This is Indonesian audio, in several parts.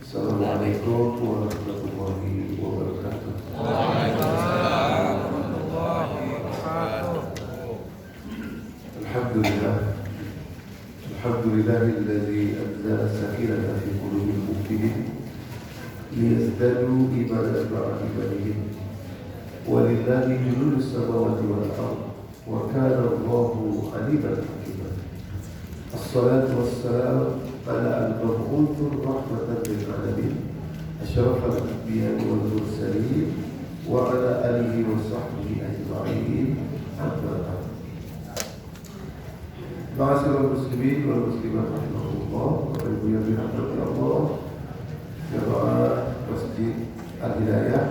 Assalamualaikum warahmatullahi wabarakatuh. Waalaikumsalam warahmatullahi wabarakatuh. Alhamdulillahilladzi anzala sakinata fi qulubil mu'minin liyazdadu imanan ma'a imanihim. Walillahi junudus samawati wal ardh wa kana Allahu aliman hakiman. Assalatu wassalamu ala al-mab'uts rahmatan lil alamin asyrafal anbiya'i wal mursalin wa ala alihi wa sahbihi ajma'in. Amma ba'd. Ma'asyiral muslimin wal muslimat rahimahullah, Bapak Ibu yang dirahmati Allah, jamaah Masjid Al-Hidayah.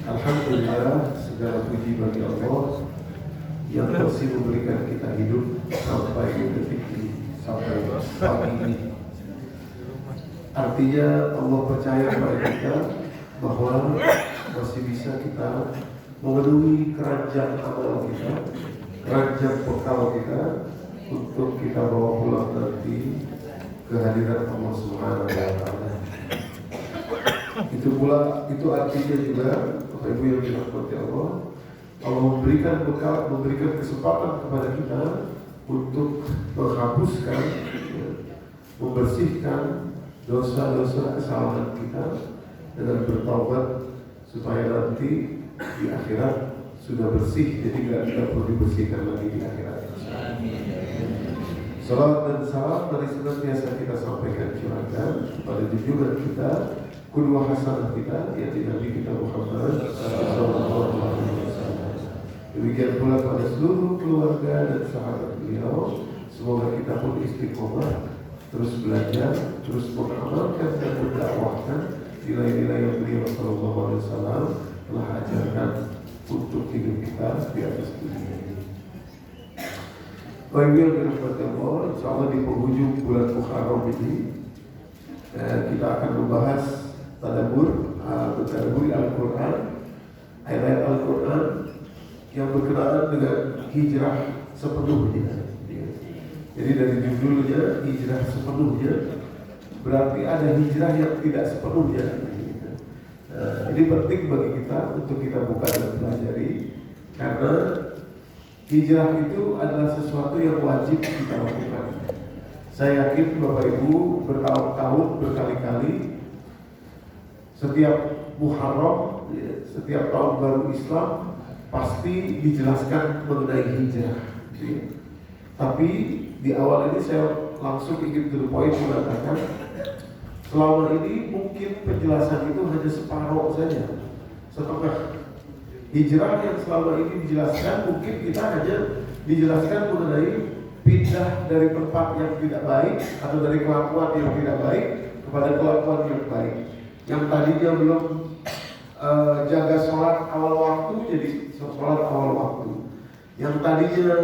Alhamdulillah, segala puji bagi Allah yang masih memberikan kita hidup sampai detik ini, sampai pagi ini. Artinya Allah percaya kepada kita bahwa masih bisa kita memenuhi keranjang amal kita, keranjang bekal kita untuk kita bawa pulang nanti kehadiran Allah Subhanahu wa Ta'ala. Itu artinya juga Bapak Ibu yang dirahmati Allah, Allah memberikan bekal, memberikan kesempatan kepada kita untuk menghapuskan, membersihkan dosa-dosa kesalahan kita dengan bertaubat supaya nanti di akhirat sudah bersih, jadi tidak perlu dibersihkan lagi di akhirat. Salawat dan salam mari senantiasa kita sampaikan, curahkan kepada junjungan kita, qudwah hasanah kita, yaitu Nabi kita Muhammad sallallahu alaihi wasallam. Demikian pula pada seluruh keluarga dan sahabat beliau. Semoga kita pun istiqomah, terus belajar, terus mengamalkan dan mendakwahkan nilai-nilai yang beliau sallallahu alaihi wasallam telah ajarkan untuk hidup kita di atas dunia ini. Baik yang dirahmati Allah, insyaallah di penghujung bulan Muharram ini kita akan membahas tadabbur Al-Quran, ayat Al-Quran yang berkenaan dengan hijrah sepenuhnya. Jadi dari judulnya hijrah sepenuhnya, berarti ada hijrah yang tidak sepenuhnya. Ini penting bagi kita untuk kita buka dan pelajari, karena hijrah itu adalah sesuatu yang wajib kita lakukan. Saya yakin Bapak Ibu bertahun-tahun, berkali-kali setiap Muharram, setiap tahun baru Islam pasti dijelaskan mengenai hijrah. Tapi di awal ini saya langsung ingin to the point mengatakan, selama ini mungkin penjelasan itu hanya separuh saja, setengah. Hijrah yang selama ini dijelaskan, mungkin kita hanya dijelaskan mengenai pindah dari tempat yang tidak baik atau dari kelakuan yang tidak baik kepada kelakuan yang baik. Yang tadinya belum jaga sholat awal waktu jadi sholat awal waktu. Yang tadinya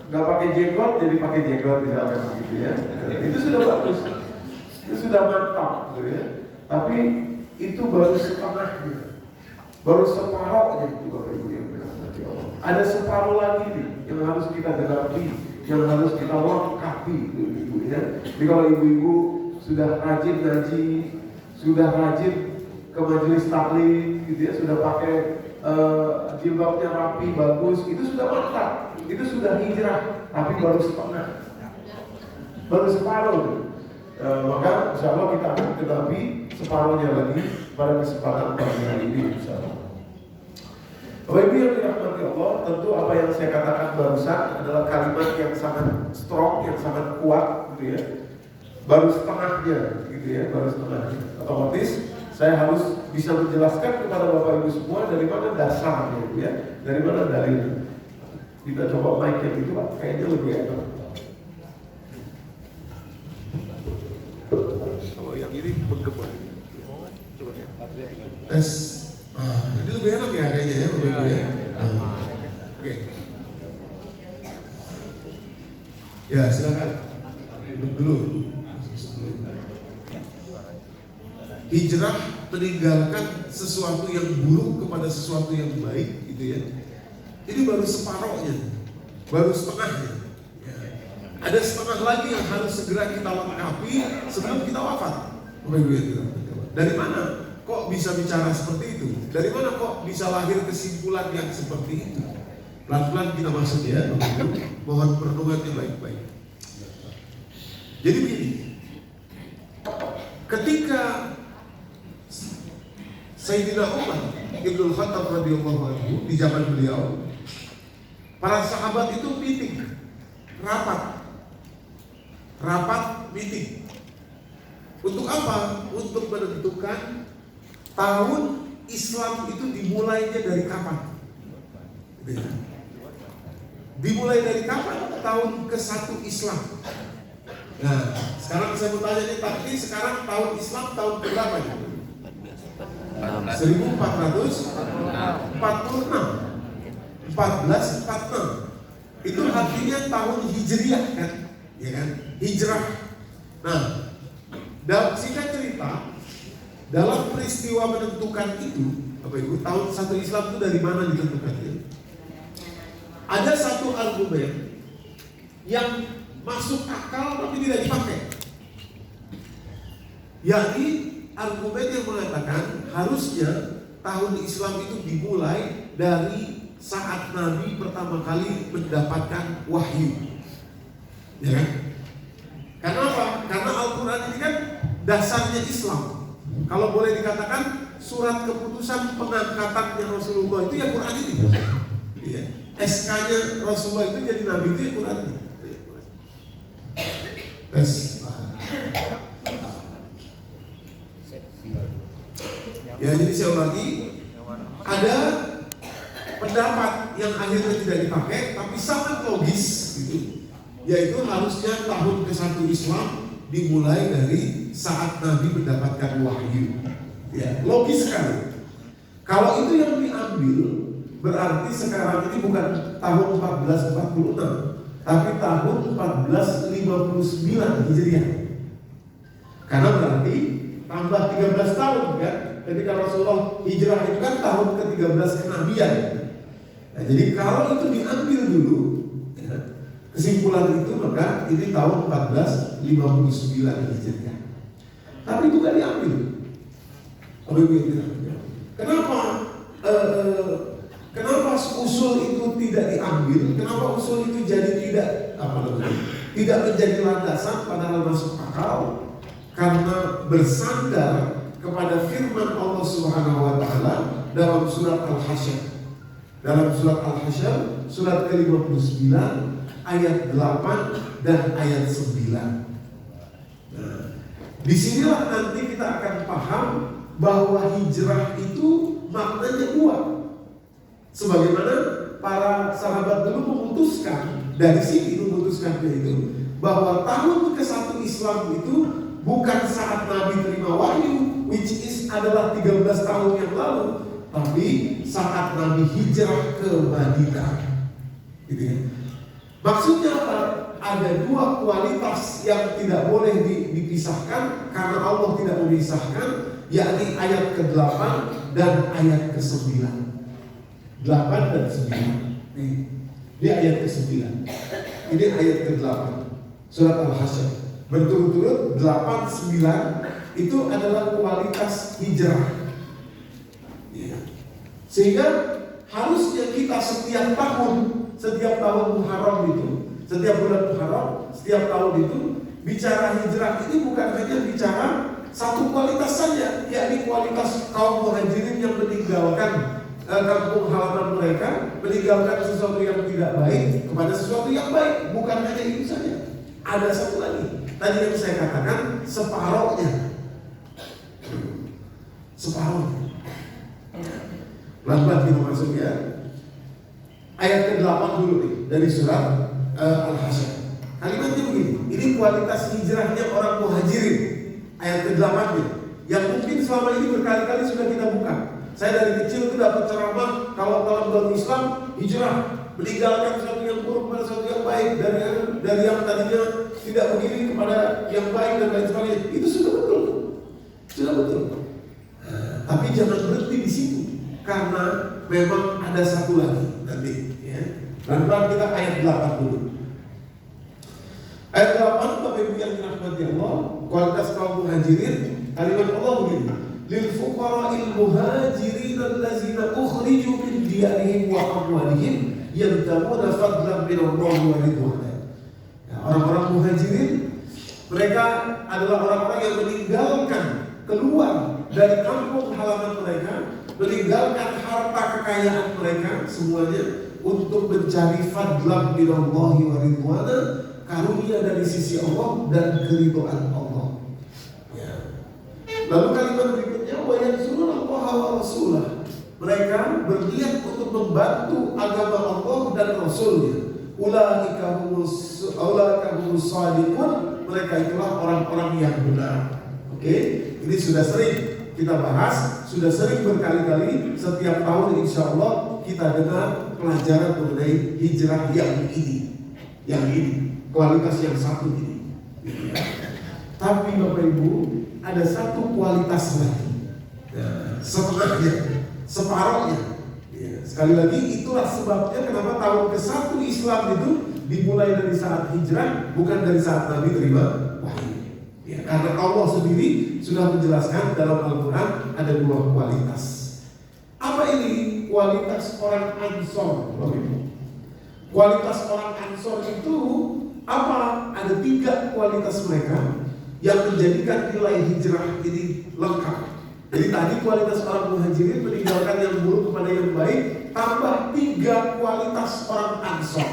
nggak pakai jenggot jadi pakai jenggot, misalkan begitu ya. Itu sudah bagus, itu sudah mantap, gitu ya. Tapi itu baru setengahnya, baru separuhnya itu Bapak Ibu yang dirahmati Allah. Ada separuh lagi nih yang harus kita genapi, yang harus kita lengkapi, Ibu ya. Jadi kalau ibu-ibu sudah rajin ngaji, sudah rajin ke majelis taklim, gitu ya, sudah pakai jilbabnya rapi, bagus, itu sudah mantap, itu sudah hijrah, tapi baru setengah, baru separuh. Maka insya Allah kita akan genapi separuhnya lagi pada kesempatan pagi hari ini, insya Allah. Bapak Ibu yang dirahmati Allah, tentu apa yang saya katakan barusan adalah kalimat yang sangat strong, yang sangat kuat, gitu ya. Baru setengahnya, gitu ya, baru setengahnya. Otomatis saya harus bisa menjelaskan kepada Bapak Ibu semua dari mana dasarnya, gitu ya, dari mana dalilnya. Kita coba mic yang itu, Pak, kayaknya lebih enak. Kalau yang ini bergema. Coba ya. Tes. Ini lebih enak ya kayaknya ya, Bapak Ibu ya. Oke. Ya, silakan. Duduk dulu. Hijrah meninggalkan sesuatu yang buruk kepada sesuatu yang baik, gitu ya. Ini baru separohnya, baru setengahnya. Ya. Ada setengah lagi yang harus segera kita lengkapi sebelum kita wafat. Dari mana kok bisa bicara seperti itu? Dari mana kok bisa lahir kesimpulan yang seperti itu? Pelan-pelan kita masuk ya, mohon perhatian baik-baik. Jadi begini, ketika Sayyidina Umar Ibnul Khattab radhiyallahu anhu di zaman beliau, para sahabat itu meeting, rapat meeting. Untuk apa? Untuk menentukan tahun Islam itu dimulainya dari kapan. Dimulai dari kapan? Tahun ke-1 Islam. Nah, sekarang saya mau tanya nih, tapi sekarang tahun Islam tahun berapa? 1446. Itu artinya tahun Hijriah kan? Ya kan? Hijrah. Nah, dalam singkat cerita, dalam peristiwa menentukan itu, tahun 1 Islam itu dari mana ditentukannya? Ada satu argumen yang masuk akal tapi tidak dipakai, yakni argumen yang mengatakan harusnya tahun Islam itu dimulai dari saat Nabi pertama kali mendapatkan wahyu. Ya kan? Karena apa? Karena Al-Quran ini kan dasarnya Islam. Kalau boleh dikatakan surat keputusan pengangkatannya Rasulullah itu ya Quran ini. Iya. SK-nya Rasulullah itu jadi Nabi itu ya Quran ini. Ya, jadi saya ulangi, ada pendapat yang akhirnya tidak dipakai tapi sangat logis gitu, yaitu harusnya tahun ke-1 Islam dimulai dari saat Nabi mendapatkan wahyu. Ya, logis sekali. Kalau itu yang diambil, berarti sekarang ini bukan tahun 1446, tapi tahun 1459 Hijriah. Karena berarti tambah 13 tahun kan? Ketika Rasulullah hijrah itu kan tahun ke-13 kenabian. Nah, jadi kalau itu diambil dulu, ya, kesimpulan itu maka ini tahun 1459 Hijriah. Tapi itu kan diambil. Kenapa? Kenapa usul itu tidak diambil? Kenapa usul itu jadi tidak menjadi landasan padahal masuk akal? Karena bersandar kepada firman Allah Subhanahu wa taala dalam surat Al-Hasyr. Dalam surat Al-Hasyr surat ke-59 ayat 8 dan ayat 9. Nah, disinilah nanti kita akan paham bahwa hijrah itu maknanya dua. Sebagaimana para sahabat dulu memutuskan, dari sini memutuskannya itu, bahwa tahun ke-1 Islam itu bukan saat Nabi terima wahyu, which is adalah 13 tahun yang lalu, tapi saat Nabi hijrah ke Madinah. Gitu ya. Maksudnya apa? Ada dua kualitas yang tidak boleh dipisahkan karena Allah tidak memisahkan, yakni ayat ke-8 dan ayat ke-9. 8 dan 9. Ini ayat ke-9. Ini ayat ke-8. Surat Al-Hasyr. Berturut-turut 8, 9 itu adalah kualitas hijrah. Ya. Sehingga harusnya kita setiap tahun Muharram itu, setiap bulan Muharram, setiap tahun itu bicara hijrah ini bukan hanya bicara satu kualitas saja, yakni kualitas kaum muhajirin yang meninggalkan kampung halaman mereka, meninggalkan sesuatu yang tidak baik kepada sesuatu yang baik. Bukan hanya itu saja, ada satu lagi. Tadi yang saya katakan separohnya. Pelan-pelan kita masuk ya. Ayat ke-8 dulu nih dari surat Al-Hasyr. Kalimatnya begini. Ini kualitas hijrahnya orang muhajirin. Ayat ke-8-nya yang mungkin selama ini berkali-kali sudah kita buka. Saya dari kecil itu dapat ceramah kalau dalam dalam Islam hijrah, meninggalkan sesuatu yang buruk kepada sesuatu yang baik, dari yang tadinya tidak begini kepada yang baik dan lain sebagainya. Itu sudah betul. Tapi jangan berhenti di situ, karena memang ada satu lagi nanti. Ya. Pelan-pelan kita ayat 8 dulu. Ayat 8, Bapak Ibu yang dirahmati Allah, kualitas kaum muhajirin. Kalimat Allah begini, lil fuqara'il muhajirin allazina ukhriju min diyarihim wa amwalihim yabtaguna fadlan min Allah wa ridwana. Orang-orang muhajirin, mereka adalah orang-orang yang meninggalkan, keluar dari kampung halaman mereka, meninggalkan harta kekayaan mereka semuanya untuk mencari fadlan min Allah wa ridwana, karunia dari sisi Allah dan keridhaan Allah. Ya. Lalu kalimat berikutnya, wa yansuruna Allah wa rasulah. Mereka berniat untuk membantu agama Allah dan Rasulnya. Ulaika humus shadiqun. Mereka itulah orang-orang yang benar. Oke, ini sudah sering kita bahas, sudah sering berkali-kali. Setiap tahun insya Allah kita dengar pelajaran mengenai hijrah yang ini, kualitas yang satu ini. Tapi Bapak Ibu, ada satu kualitas lagi, setengahnya, separuhnya. Sekali lagi, itulah sebabnya kenapa tahun ke-1 Islam itu dimulai dari saat hijrah, bukan dari saat Nabi terima wahyu. Karena Allah sendiri sudah menjelaskan dalam Al-Quran ada 2 kualitas. Apa ini kualitas orang Ansor? Kualitas orang Ansor itu apa? Ada 3 kualitas mereka yang menjadikan nilai hijrah ini lengkap. Jadi tadi kualitas orang muhajirin meninggalkan yang buruk kepada yang baik, tambah 3 kualitas orang Ansor.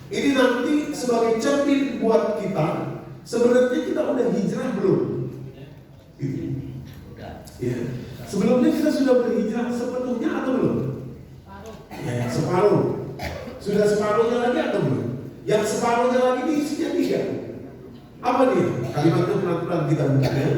Ini nanti sebagai cermin buat kita. Sebenarnya kita udah hijrah belum? Ya. Sebelumnya kita sudah berhijrah sepenuhnya atau belum? Ya, separuh. Sudah separuhnya lagi atau belum? Yang separuhnya lagi ini isinya 3. Apa dia? Kalimatnya pelan-pelan kita buka ya.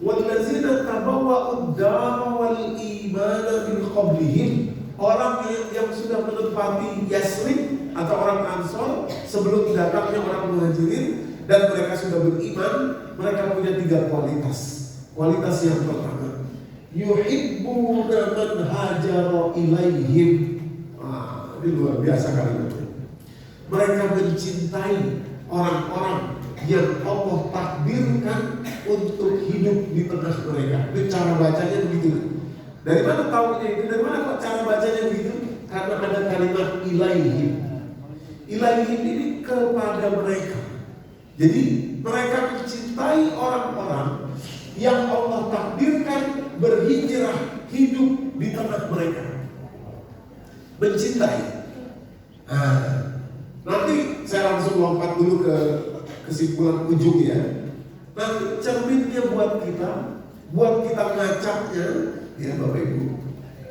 Wallazina tabawwa'ud dara wal imana min qablihim. Orang yang sudah menempati Yasrib atau orang Ansor sebelum datangnya orang Muhajirin, dan mereka sudah beriman, mereka punya 3 kualitas. Kualitas yang pertama, yuhibbuna man hajara ilaihim. Ini luar biasa kalimatnya. Mereka mencintai orang-orang yang Allah takdirkan untuk hidup di tengah mereka. Itu cara bacanya begitu. Dari mana tahunya itu? Dari mana kok cara bacanya begitu? Karena ada kalimat ilaihim. Ilaihim ini kepada mereka. Jadi mereka mencintai orang-orang yang Allah takdirkan berhijrah hidup di tengah mereka. Mencintai. Nanti saya langsung lompat dulu ke kesimpulan ujung ya. Nanti cerminnya buat kita ngacaknya ya Bapak Ibu.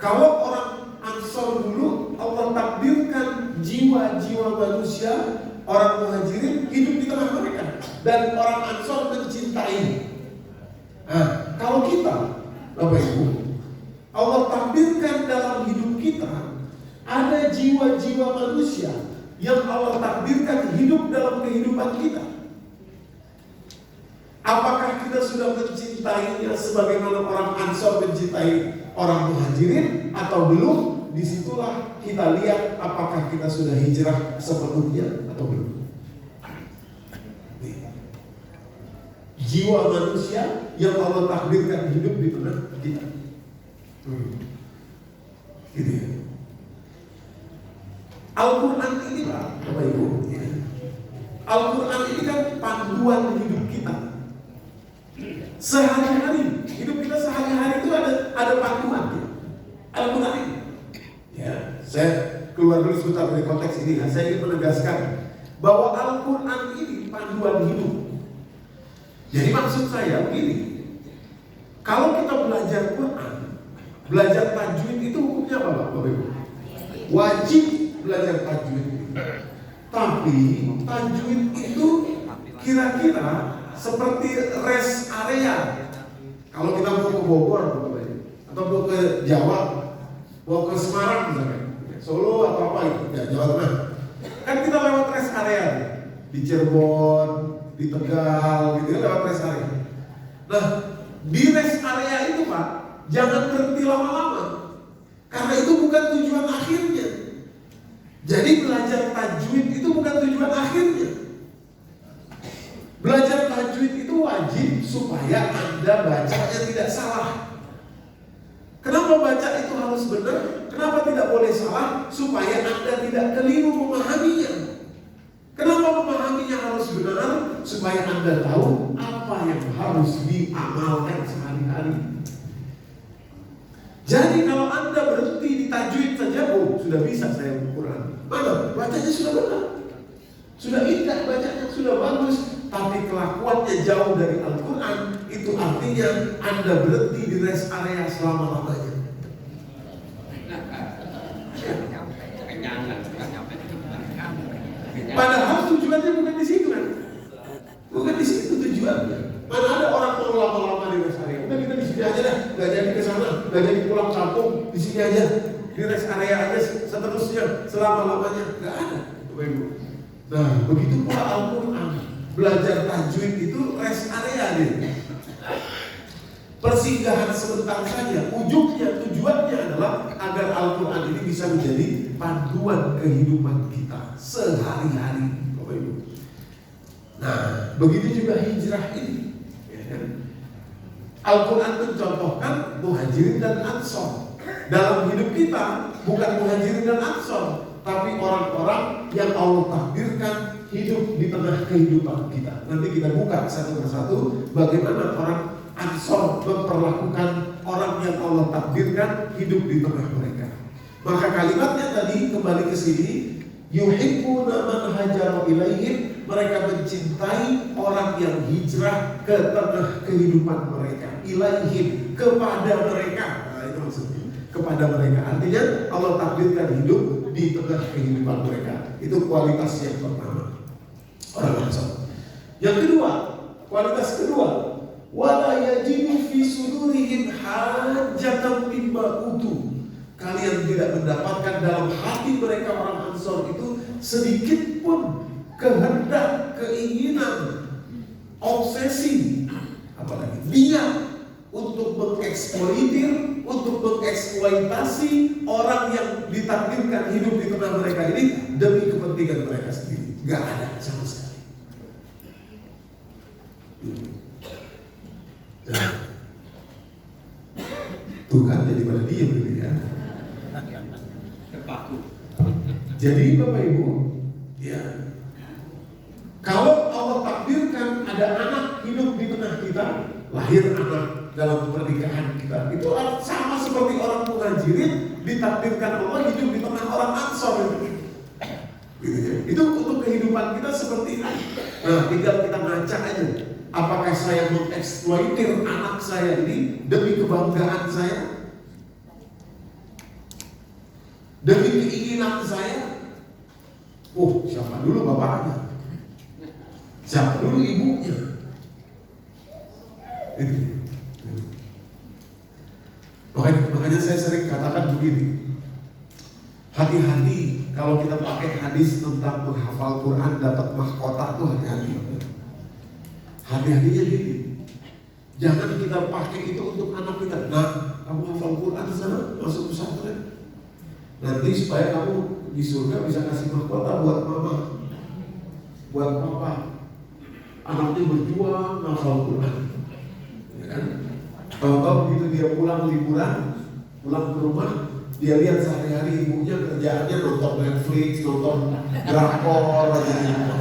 Kalau orang Ansor dulu Allah takdirkan jiwa-jiwa manusia, orang Muhajirin hidup di tengah mereka, dan orang Ansor mencintai. Kalau kita Bapak Ibu, Allah takdirkan dalam hidup kita ada jiwa-jiwa manusia yang Allah takdirkan hidup dalam kehidupan kita. Apakah kita sudah mencintainya sebagaimana orang Ansor mencintai orang Muhajirin atau belum? Disitulah kita lihat apakah kita sudah hijrah sepenuhnya atau belum. Jiwa manusia yang Allah takdirkan hidup di tengah kita. Gitu ya. Al-Quran ini Pak, Bapak Ibu, Al-Quran ini kan panduan hidup kita. Sehari-hari, hidup kita sehari-hari itu ada panduan ya. Al-Quran ini. Ya, saya keluar dulu sebentar dari konteks ini. Saya ingin menegaskan bahwa Al-Quran ini panduan hidup. Jadi maksud saya begini, kalau kita belajar Quran, belajar tajwid itu hukumnya apa Bapak Ibu? Wajib belajar tajwid. Tapi tajwid itu kira-kira seperti rest area. Kalau kita mau ke Bogor atau mau ke Jawa, mau ke Semarang misalnya, Solo atau apa itu, ya Jawa Tengah, kan kita lewat rest area di Cirebon, di Tegal, gitu lewat rest area. Nah, di rest area itu Pak, jangan berhenti lama-lama, karena itu bukan tujuan akhirnya. Jadi belajar tajwid itu bukan tujuan akhirnya. Belajar tajwid itu wajib supaya Anda Anda bacanya tidak salah. Kenapa baca itu harus benar? Kenapa tidak boleh salah? Supaya Anda tidak keliru memahaminya. Kenapa memahaminya harus benar? Supaya Anda tahu apa yang harus diamalkan sehari-hari. Jadi kalau Anda berhenti di tajwid saja, sudah bisa saya Quran. Mana? Bacanya sudah benar. Sudah indah bacanya, sudah bagus. Tapi kelakuannya jauh dari Al-Quran, itu artinya Anda berhenti di rest area selama-lamanya. Padahal tujuannya bukan di situ kan? Bukan di situ tujuannya. Mana ada orang mau lama-lama di rest area? Udah kita di sini aja dah, nggak jadi ke sana, nggak jadi pulang kampung, di sini aja, di rest area aja seterusnya selama-lamanya, nggak ada. Nah, begitu pula Al-Quran. Belajar tajwid itu rest area deh. Persinggahan sebentar saja. Ujungnya, tujuannya adalah agar Al-Quran ini bisa menjadi panduan kehidupan kita sehari-hari. Bapak Ibu. Nah, begitu juga hijrah ini. Al-Quran mencontohkan muhajirin dan ansor. Dalam hidup kita bukan muhajirin dan ansor, tapi orang-orang yang Allah takdirkan hidup di tengah kehidupan kita. Nanti kita buka satu persatu bagaimana orang Ansor memperlakukan orang yang Allah takdirkan hidup di tengah mereka. Maka kalimatnya tadi kembali ke sini, yuhibbuna man hajara ilaihim, mereka mencintai orang yang hijrah ke tengah kehidupan mereka. Ilaihim, kepada mereka. Nah, itu maksudnya. Kepada mereka. Artinya Allah takdirkan hidup di tengah kehidupan mereka. Itu kualitas yang pertama. Orang Ansor. Yang kedua, kualitas kedua, wala yajidu fi sudurihim hajatan mimma utu. Kalian tidak mendapatkan dalam hati mereka orang Ansor itu sedikit pun kehendak, keinginan, obsesi, apalagi niat untuk mengeksploitir, untuk mengeksploitasi orang yang ditakdirkan hidup di tengah mereka ini demi kepentingan mereka sendiri. Gak ada sama sekali. Tuh kan jadi pada diem gitu ya. Jadi Bapak Ibu, ya, kalau Allah takdirkan ada anak hidup di tengah kita, lahir anak dalam pernikahan kita, itu sama seperti orang muhajirin ditakdirkan Allah hidup di tengah orang Ansor. Gitu ya. Itu untuk kehidupan kita seperti ini. Nah, tinggal kita ngaca aja. Apakah saya mengeksploitir anak saya ini demi kebanggaan saya? Demi keinginan saya? Oh, siapa dulu bapaknya? Siapa dulu ibunya? Makanya saya sering katakan begini. Hati-hati kalau kita pakai hadis tentang menghafal Quran dapat mahkota tuh hati-hati. Hati-hatinya gini. Jangan kita pakai itu untuk anak kita. Nah, kamu hafal Quran di sana, masuk pesantren. Nanti supaya kamu di surga bisa kasih mahkota buat mama, buat papa. Anaknya berjuang hafal Quran. Ya kan? Tahu-tahu begitu dia pulang liburan, pulang ke rumah, dia lihat sehari-hari ibunya kerjaannya nonton Netflix, nonton drakor aja gitu.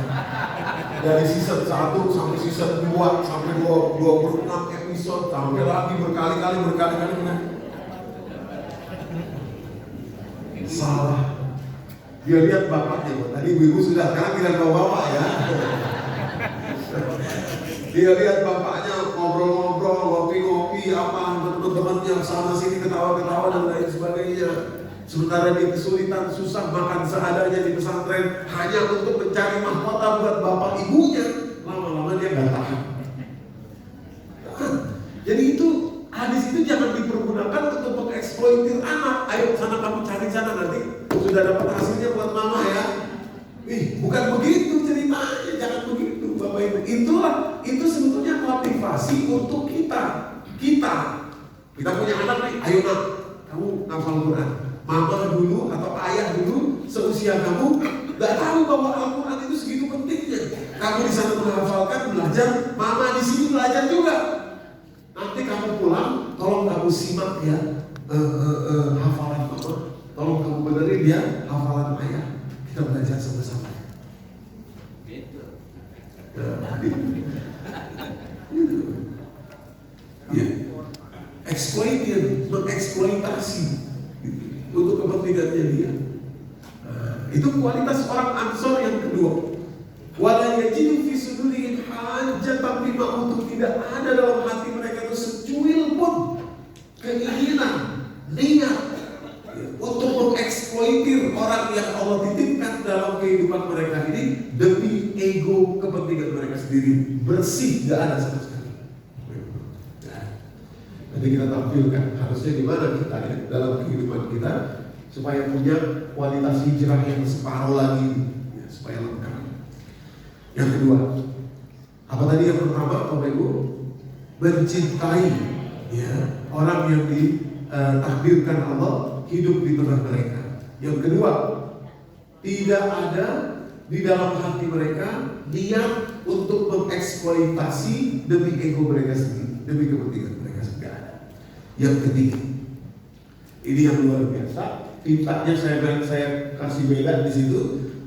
Dari season 1 sampai season 2 sampai 26 episode sampai lagi berkali-kali. Salah. Dia lihat bapaknya, tadi ibu sudah, sekarang tidak tahu bapak ya. Dia lihat bapaknya ngobrol-ngobrol, ngopi-ngopi, apa teman-temannya sana sini ketawa-ketawa dan lain sebagainya. Sementara dia kesulitan, susah makan seadanya di pesantren hanya untuk mencari mahkota buat bapak ibunya. Lama-lama dia nggak tahan. Jadi itu hadis itu jangan dipergunakan untuk mengeksploitir anak. Ayo sana kamu cari sana nanti sudah dapat hasilnya buat mama ya. Bukan begitu ceritanya, jangan begitu Bapak Ibu. Itu sebetulnya motivasi untuk kita. Kita punya anak nih, ayo nak, kamu hafal Quran. Mama dulu atau ayah dulu seusia kamu nggak tahu bahwa Al-Quran itu segitu pentingnya. Kamu di sana menghafalkan, belajar, mama di sini belajar juga. Nanti kamu simak ya hafalan mama, tolong kamu benerin ya hafalan ayah. Kita belajar sama-sama. Ya, mengeksploitasi untuk kepentingannya dia. Itu kualitas orang Ansor yang kedua. Wala yajidu fi sudurihim hajatan mimma utu, tidak ada dalam hati mereka itu secuil pun keinginan, niat untuk mengeksploitir orang yang Allah titipkan dalam kehidupan mereka ini demi ego kepentingan mereka sendiri. Bersih, gak ada sama sekali. Nanti kita tampilkan harusnya di mana kita ya dalam kehidupan kita supaya punya kualitas hijrah yang separuh lagi ya, supaya lengkap. Yang kedua, apa tadi yang pertama Bapak Ibu? Mencintai ya orang yang ditakdirkan Allah hidup di tengah mereka. Yang kedua, tidak ada di dalam hati mereka niat untuk mengeksploitasi demi ego mereka sendiri, demi kepentingan mereka sendiri. Yang ketiga, ini yang luar biasa. Tintanya saya kasih beda di situ.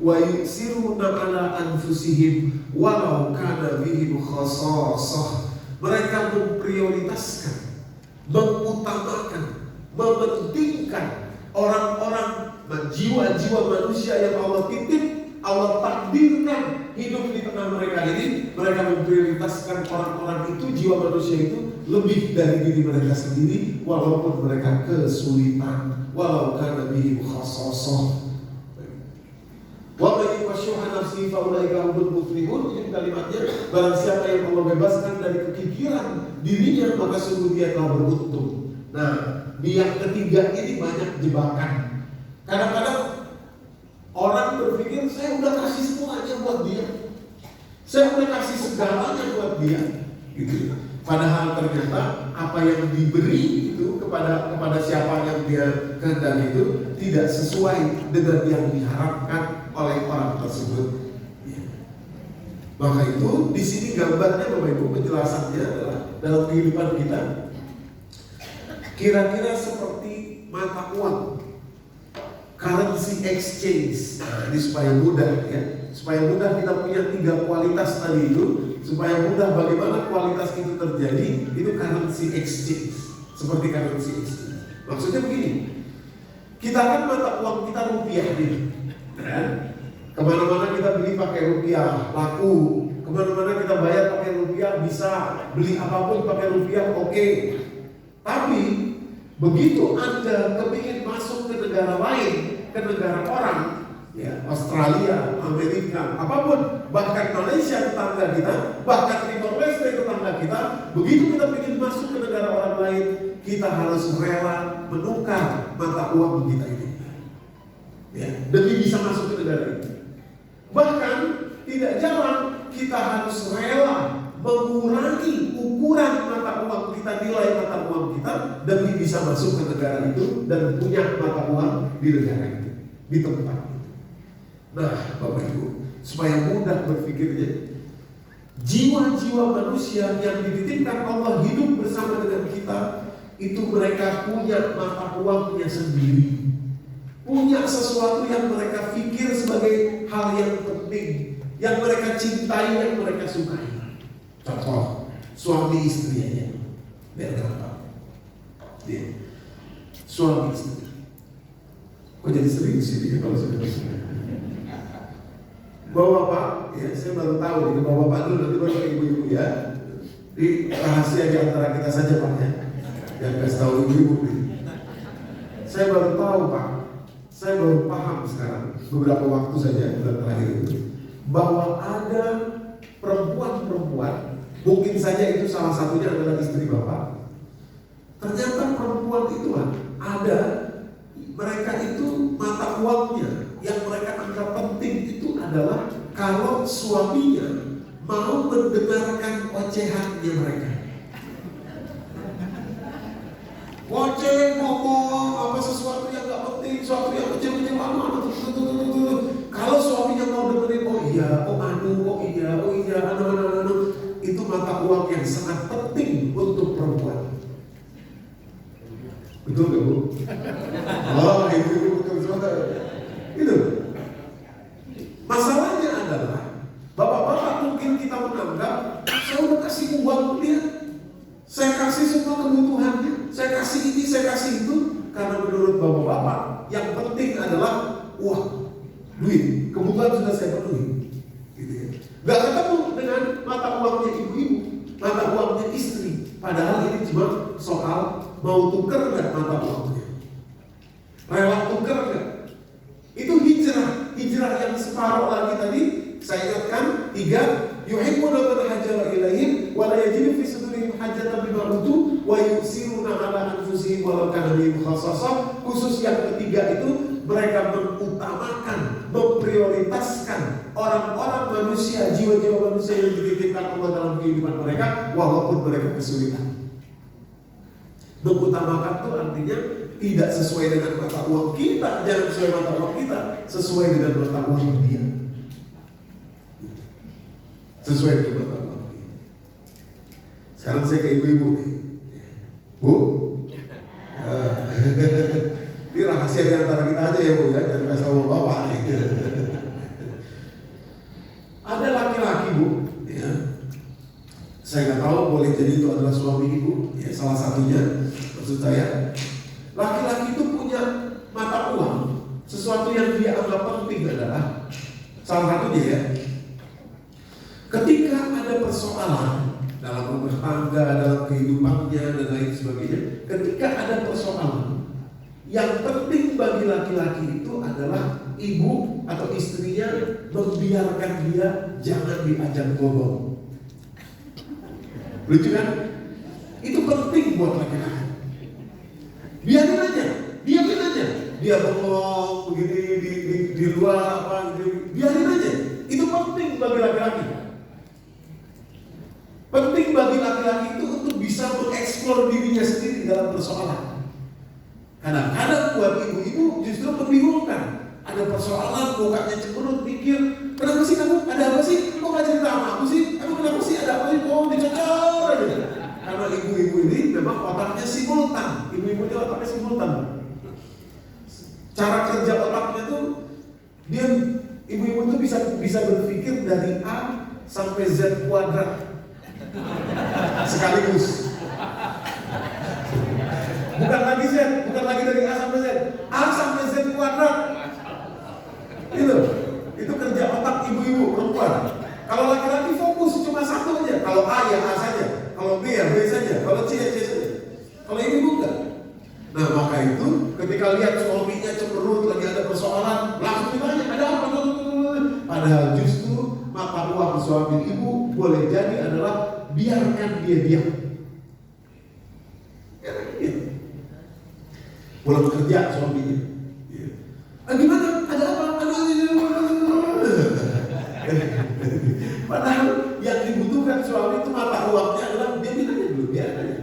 Wa yusiruna ala anfusihim walau kana bihim khassasah. Mereka memprioritaskan, mengutamakan, mementingkan orang-orang, jiwa-jiwa manusia yang Allah titip, Allah takdirkan hidup di tengah mereka ini. Mereka memprioritaskan orang-orang itu, jiwa manusia itu lebih dari diri mereka sendiri, walaupun mereka kesulitan, walau kana bihim khassasah. Wa man yuqashuha nafsihi fa ulaika humul muflihun. Ini kalimatnya, barang siapa yang Allah bebaskan dari kekikiran dirinya, maka sungguh dia telah beruntung. Nah, di yang ketiga ini banyak jebakan. Kadang-kadang orang berpikir saya udah kasih semuanya buat dia, saya udah kasih segalanya buat dia, gitu. Padahal ternyata apa yang diberi itu kepada siapa yang dia kehendaki itu tidak sesuai dengan yang diharapkan oleh orang tersebut. Ya. Maka itu di sini gambarnya Bapak Ibu, penjelasannya adalah dalam kehidupan kita kira-kira seperti mata uang, currency exchange. Nah, ini supaya mudah ya, supaya mudah kita punya 3 kualitas tadi itu, supaya mudah bagaimana kualitas itu terjadi. Itu currency exchange, seperti currency exchange. Maksudnya begini, kita kan mata uang kita rupiah nih, kan? Kemana-mana kita beli pakai rupiah, laku. Kemana-mana kita bayar pakai rupiah, bisa beli apapun pakai rupiah, oke. Tapi begitu Anda kepingin masuk ke negara lain, ke negara orang, ya Australia, Amerika, apapun, bahkan Malaysia tetangga kita, bahkan Timor Leste tetangga kita, begitu kita ingin masuk ke negara orang lain, kita harus rela menukar mata uang kita ini, ya, demi bisa masuk ke negara itu. Bahkan tidak jarang kita harus rela mengurangi ukuran mata uang kita, nilai mata uang kita, demi bisa masuk ke negara itu dan punya mata uang di negara itu, di tempat itu. Nah, Bapak Ibu, supaya mudah berpikirnya, jiwa-jiwa manusia yang dititipkan Allah hidup bersama dengan kita, itu mereka punya mata uangnya sendiri, punya sesuatu yang mereka pikir sebagai hal yang penting, yang mereka cintai, yang mereka sukai. Contoh, suami istri aja, biar gampang. Ya. Suami istri. Kok jadi sering sih kalau sudah Bapak-bapak, ya saya baru tahu itu bapak-bapak dulu, nanti baru ke ibu-ibu ya. Di rahasia di antara kita saja Pak ya. Jangan kasih tahu ibu-ibu. Saya baru tahu Pak, saya baru paham sekarang beberapa waktu saja bulan terakhir itu, bahwa ada perempuan-perempuan, mungkin saja itu salah satunya adalah istri Bapak. Ternyata perempuan itu ada, mereka itu mata uangnya yang mereka anggap penting itu adalah kalau suaminya mau mendengarkan ocehannya mereka. Oceh ngomong apa sesuatu yang gak penting, sesuatu yang kecil-kecil lama. Kalau suaminya mau dengerin, oh iya, oh iya, anu, itu mata uang yang sangat penting untuk perempuan. Betul nggak Bu? Oh, ibu-ibu betul semua. Itu. Masalahnya adalah bapak-bapak mungkin kita menganggap saya udah kasih uang dia, saya kasih semua kebutuhannya, saya kasih ini, saya kasih itu, karena menurut bapak-bapak yang penting adalah uang, duit, kebutuhan sudah saya penuhi. Gitu ya. Gak ketemu dengan mata uangnya ibu-ibu, mata uangnya istri. Padahal ini cuma soal mau tuker nggak mata uangnya, rela tuker nggak. Itu hijrah yang separuh lagi tadi. Saya ingatkan 3, yuhibbuna man hajara ilaihim wa la yajidu fi sudurihim hajatan mimma utu wa yusiruna ala anfusihim walau kana bihim khassasah. Khusus yang ketiga itu mereka mengutamakan, memprioritaskan orang-orang manusia, jiwa-jiwa manusia yang dititipkan Allah dalam kehidupan mereka walaupun mereka kesulitan. Mengutamakan itu artinya tidak sesuai dengan mata uang kita, jangan sesuai mata uang kita, sesuai dengan mata uang dia. Sesuai dengan mata uang dia. Sekarang saya ke ibu-ibu nih, Bu. Ini rahasia di antara kita aja ya Bu ya, jangan kasih tahu bapak nih. Ada laki-laki Bu, ya. Saya nggak tahu boleh jadi itu adalah suami ibu, ya salah satunya. Maksud saya, laki-laki itu punya mata uang. Sesuatu yang dia anggap penting adalah salah satunya ya. Ketika ada persoalan dalam rumah tangga, dalam kehidupannya dan lain sebagainya, ketika ada persoalan, yang penting bagi laki-laki itu adalah ibu atau istrinya membiarkan dia jangan diajak ngomong. Lucu kan? Itu penting buat laki-laki. Biarin aja, diamin aja. Dia bengong begini di luar apa gitu. Biarin aja. Itu penting bagi laki-laki. Penting bagi laki-laki itu untuk bisa mengeksplor dirinya sendiri dalam persoalan. Kadang-kadang buat ibu-ibu justru membingungkan. Ada persoalan, mukanya cemberut, mikir, kenapa sih kamu? Ada apa sih? Kok gak cerita sama aku sih? Emang kenapa sih? Ada apa sih? Oh, dicocor aja. Karena ibu-ibu ini memang otaknya simultan. Ibu-ibu ini otaknya simultan. Cara kerja otaknya tuh, dia ibu-ibu tuh bisa berpikir dari A sampai Z kuadrat sekaligus. Bukan lagi Z, bukan lagi dari A sampai Z, A sampai Z kuadrat. Itu kerja otak ibu-ibu perempuan. Kalau laki-laki fokus cuma satu aja. Kalau A ya A saja, kalau B ya B saja, kalau C ya C saja. Kalau ibu enggak. Nah maka itu ketika lihat suaminya cemberut lagi ada persoalan, langsung ditanya ada apa? Padahal justru mata uang suami ibu boleh jadi adalah biarkan dia diam. Pulang kerja suaminya. Gimana? Ada apa? Padahal yang dibutuhkan suami itu mata uangnya adalah dia minum aja dulu, biar aja.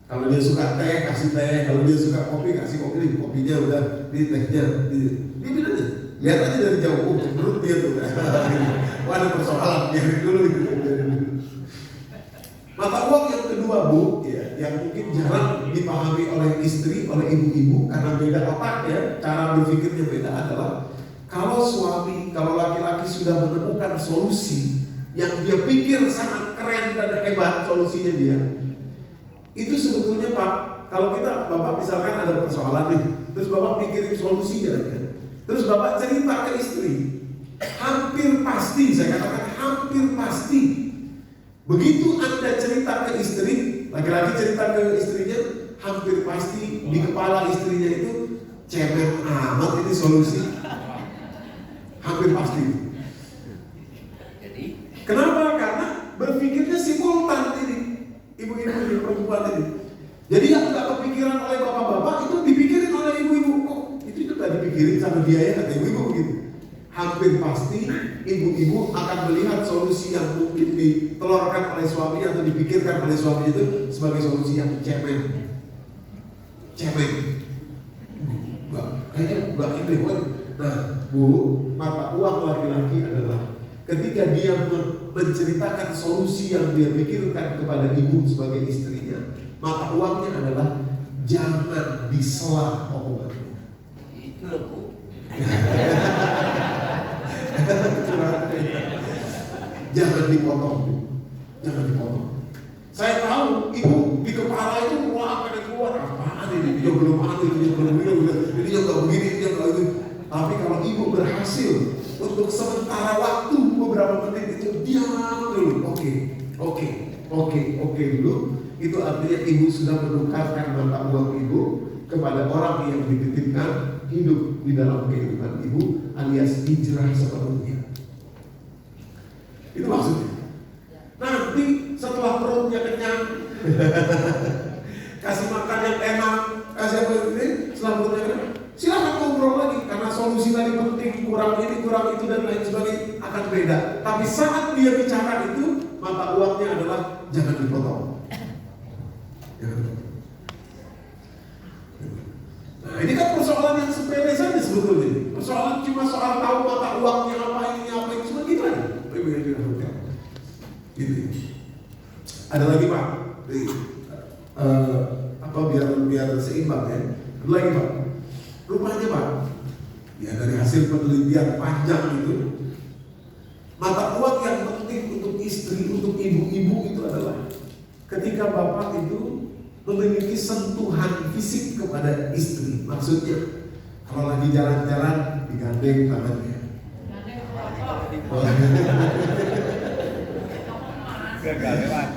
Kalau dia suka teh, kasih teh. Kalau dia suka kopi, kasih kopi. Kopinya udah di tehnya, dia minum aja. Lihat aja dari jauh, menurut dia tuh. Wah ada persoalan, biarin dulu itu. Mata uang yang kedua Bu, ya, yang mungkin jarang dipahami oleh istri, oleh ibu-ibu karena beda otak ya, cara berpikirnya beda adalah kalau suami, kalau laki-laki sudah menemukan solusi yang dia pikir sangat keren dan hebat solusinya dia, itu sebetulnya Pak, kalau kita Bapak misalkan ada persoalan nih, terus Bapak pikirin solusinya ya, terus Bapak cerita ke istri, hampir pasti, saya katakan hampir pasti, begitu Anda cerita ke istri, laki-laki cerita ke istrinya, hampir pasti di kepala istrinya itu cemen amat ini solusi. Hampir pasti. Jadi, kenapa? Karena berpikirnya simultan ini, ibu-ibu ini, perempuan ini. Jadi yang nggak kepikiran oleh bapak-bapak itu dipikirin oleh ibu-ibu. Kok itu nggak dipikirin sama dia ya, kata ibu-ibu begitu. Hampir pasti ibu-ibu akan melihat solusi yang mungkin ditelurkan oleh suami atau dipikirkan oleh suami itu sebagai solusi yang cemen. Kayaknya nggak ini. Nah, Bu, mata uang laki-laki adalah ketika dia menceritakan solusi yang dia pikirkan kepada ibu sebagai istrinya, mata uangnya adalah jangan disela omongannya. Itu loh Bu. Jangan dipotong, jangan dipotong. Saya tahu ibu di kepala itu keluar apaan ini, dia belum ada, dia belum ini juga begini, dia juga itu. Tapi kalau ibu berhasil untuk sementara waktu beberapa menit itu diam dulu, oke dulu, itu artinya ibu sudah menukarkan mata uang ibu kepada orang yang dititipkan hidup di dalam kehidupan ibu, alias hijrah sepenuhnya. Itu maksudnya. Nanti setelah perutnya kenyang, kasih makan yang enak, kasih apa ini, setelah perutnya kenyang, silahkan ngobrol lagi karena solusi tadi penting, kurang ini, kurang itu dan lain sebagainya akan beda. Tapi saat dia bicara itu, mata uangnya adalah jangan dipotong. Nah, ini kan persoalan yang sepele saja sebetulnya. Persoalan cuma soal tahu mata uangnya apa ini cuma gitu aja. Gitu. Ada lagi Pak, biar seimbang ya. Ada lagi Pak. Rupanya Pak, ya dari hasil penelitian panjang itu, mata uang yang penting untuk istri, untuk ibu-ibu itu adalah ketika bapak itu memiliki sentuhan fisik kepada istri. Maksudnya kalau lagi jalan-jalan digandeng tangannya.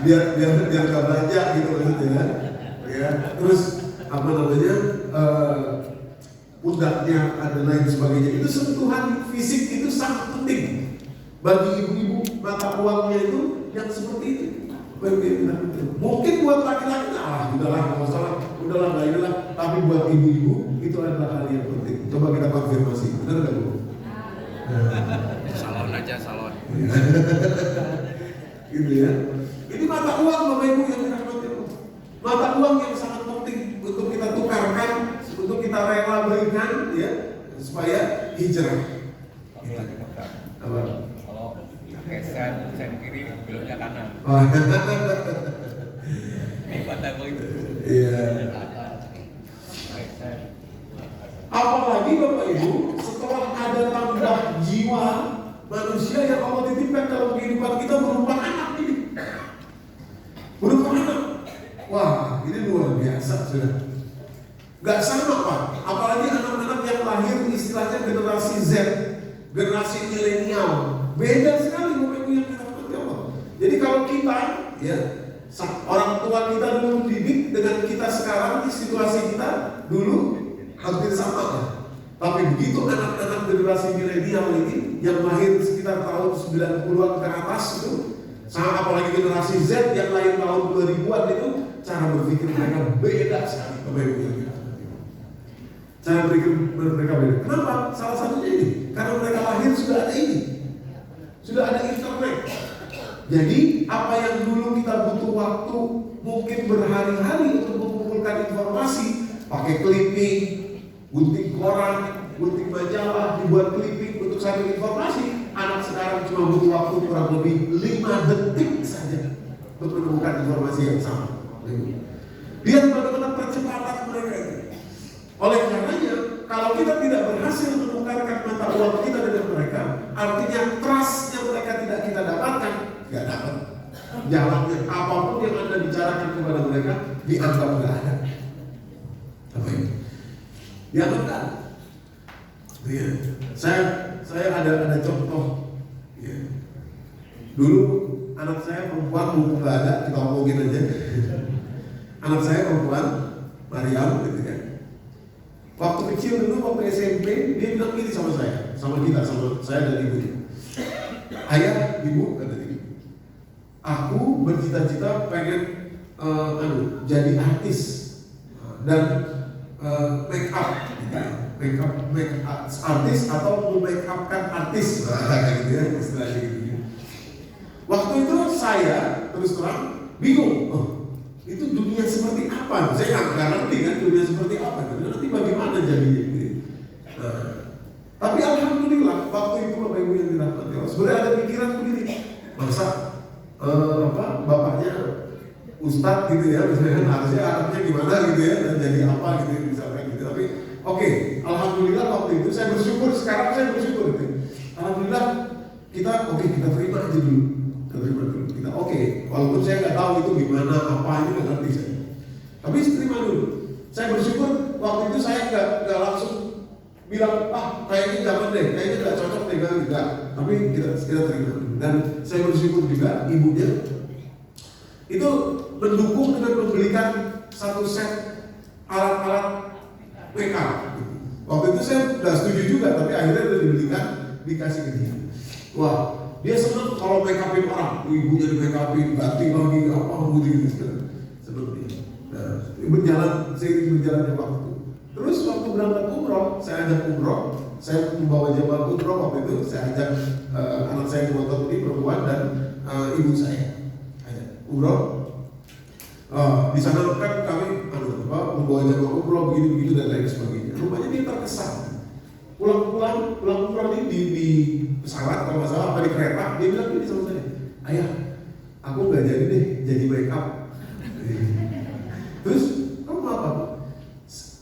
biar gak belanja gitu maksudnya ya. Terus apa namanya pundaknya ada lain sebagainya. Itu sentuhan fisik itu sangat penting bagi ibu-ibu. Mata uangnya itu yang seperti itu. Mungkin buat laki-laki udahlah nggak usah lah, udahlah nggak inilah. Tapi buat ibu-ibu itu adalah hal yang penting. Coba kita konfirmasi, benar nggak Bu? Salon aja salon. Gitu ya. Ini mata uang Bapak Ibu yang dirahmati Allah. Mata uang yang sangat penting untuk kita tukarkan, untuk kita rela berikan ya, supaya hijrah. Apa? Kalau pakai sen kiri beloknya kanan. Ini pada begitu. Iya. Apalagi Bapak Ibu, setelah ada tambah jiwa manusia yang Allah titipkan dalam kehidupan kita berupa anak ini. Berupa anak. Wah, ini luar biasa sudah. Gak sama Pak, apalagi anak-anak yang lahir istilahnya generasi Z, generasi milenial. Beda sekali Bapak Ibu yang dirahmati Allah. Jadi kalau kita ya, orang tua kita dulu didik dengan kita sekarang, situasi kita dulu hampir sama ya. Tapi begitu anak-anak generasi milenial ini yang lahir sekitar tahun 90-an ke atas itu, sama apalagi generasi Z yang lahir tahun 2000-an itu, cara berpikir mereka beda sekali. Cara berpikir mereka beda. Kenapa? Salah satunya ini, karena mereka lahir sudah ada ini, sudah ada internet. Jadi apa yang dulu kita butuh waktu mungkin berhari-hari untuk mengumpulkan informasi, pakai clipping, gunting koran, gunting majalah, dibuat clipping untuk satu informasi. Anak sekarang cuma butuh waktu kurang lebih 5 detik saja untuk menemukan informasi yang sama. Lihat bagaimana percepatan mereka itu. Oleh karenanya, kalau kita tidak berhasil menukarkan mata uang kita dengan mereka, artinya trust yang mereka tidak kita dapatkan, nggak dapat. Jalannya apapun yang Anda bicarakan kepada mereka dianggap nggak ada. Apa ini? Ya benar. Ya. Saya ada contoh. Ya. Dulu anak saya perempuan buku nggak ada, kita ngomongin aja. Anak saya perempuan, Mariam, gitu kan. Waktu kecil dulu, waktu SMP, dia bilang gini sama saya, sama saya dan ibunya. Ayah, ibu, kata dia, aku bercita-cita pengen jadi artis dan make up artis atau make upkan artis, gitu ya, istilahnya gitu. Waktu itu saya terus terang bingung, itu dunia seperti apa? Saya nggak ngerti kan dunia seperti apa. Nanti bagaimana jadinya? Tapi alhamdulillah waktu itu Bapak Ibu yang dirahmati Allah, sebenarnya ada pikiran begini, masa bapaknya ustadz gitu ya, misalnya harusnya anaknya gimana gitu ya, dan jadi tidak, tapi kita terima. Dan saya bersyukur juga ibunya itu mendukung dengan membelikan satu set alat-alat make up. Waktu itu saya nggak setuju juga, tapi akhirnya udah dibelikan, dikasih ke dia. Wah, dia senang kalau make upin orang, ibunya di make upin, ganti lagi apa gitu. Senang dia. Nah, seiring berjalannya waktu. Terus waktu berangkat umroh, saya ajak umroh, saya membawa jamaah umroh waktu itu, saya ajak anak saya di motor ini perempuan dan ibu saya ajak umroh. Di sana kan kami membawa jamaah umroh begitu dan lain sebagainya. Rupanya dia terkesan. Pulang umroh ini di pesawat kalau nggak salah apa di kereta, dia bilang gini sama saya, ayah, aku nggak jadi make up. Terus kamu apa?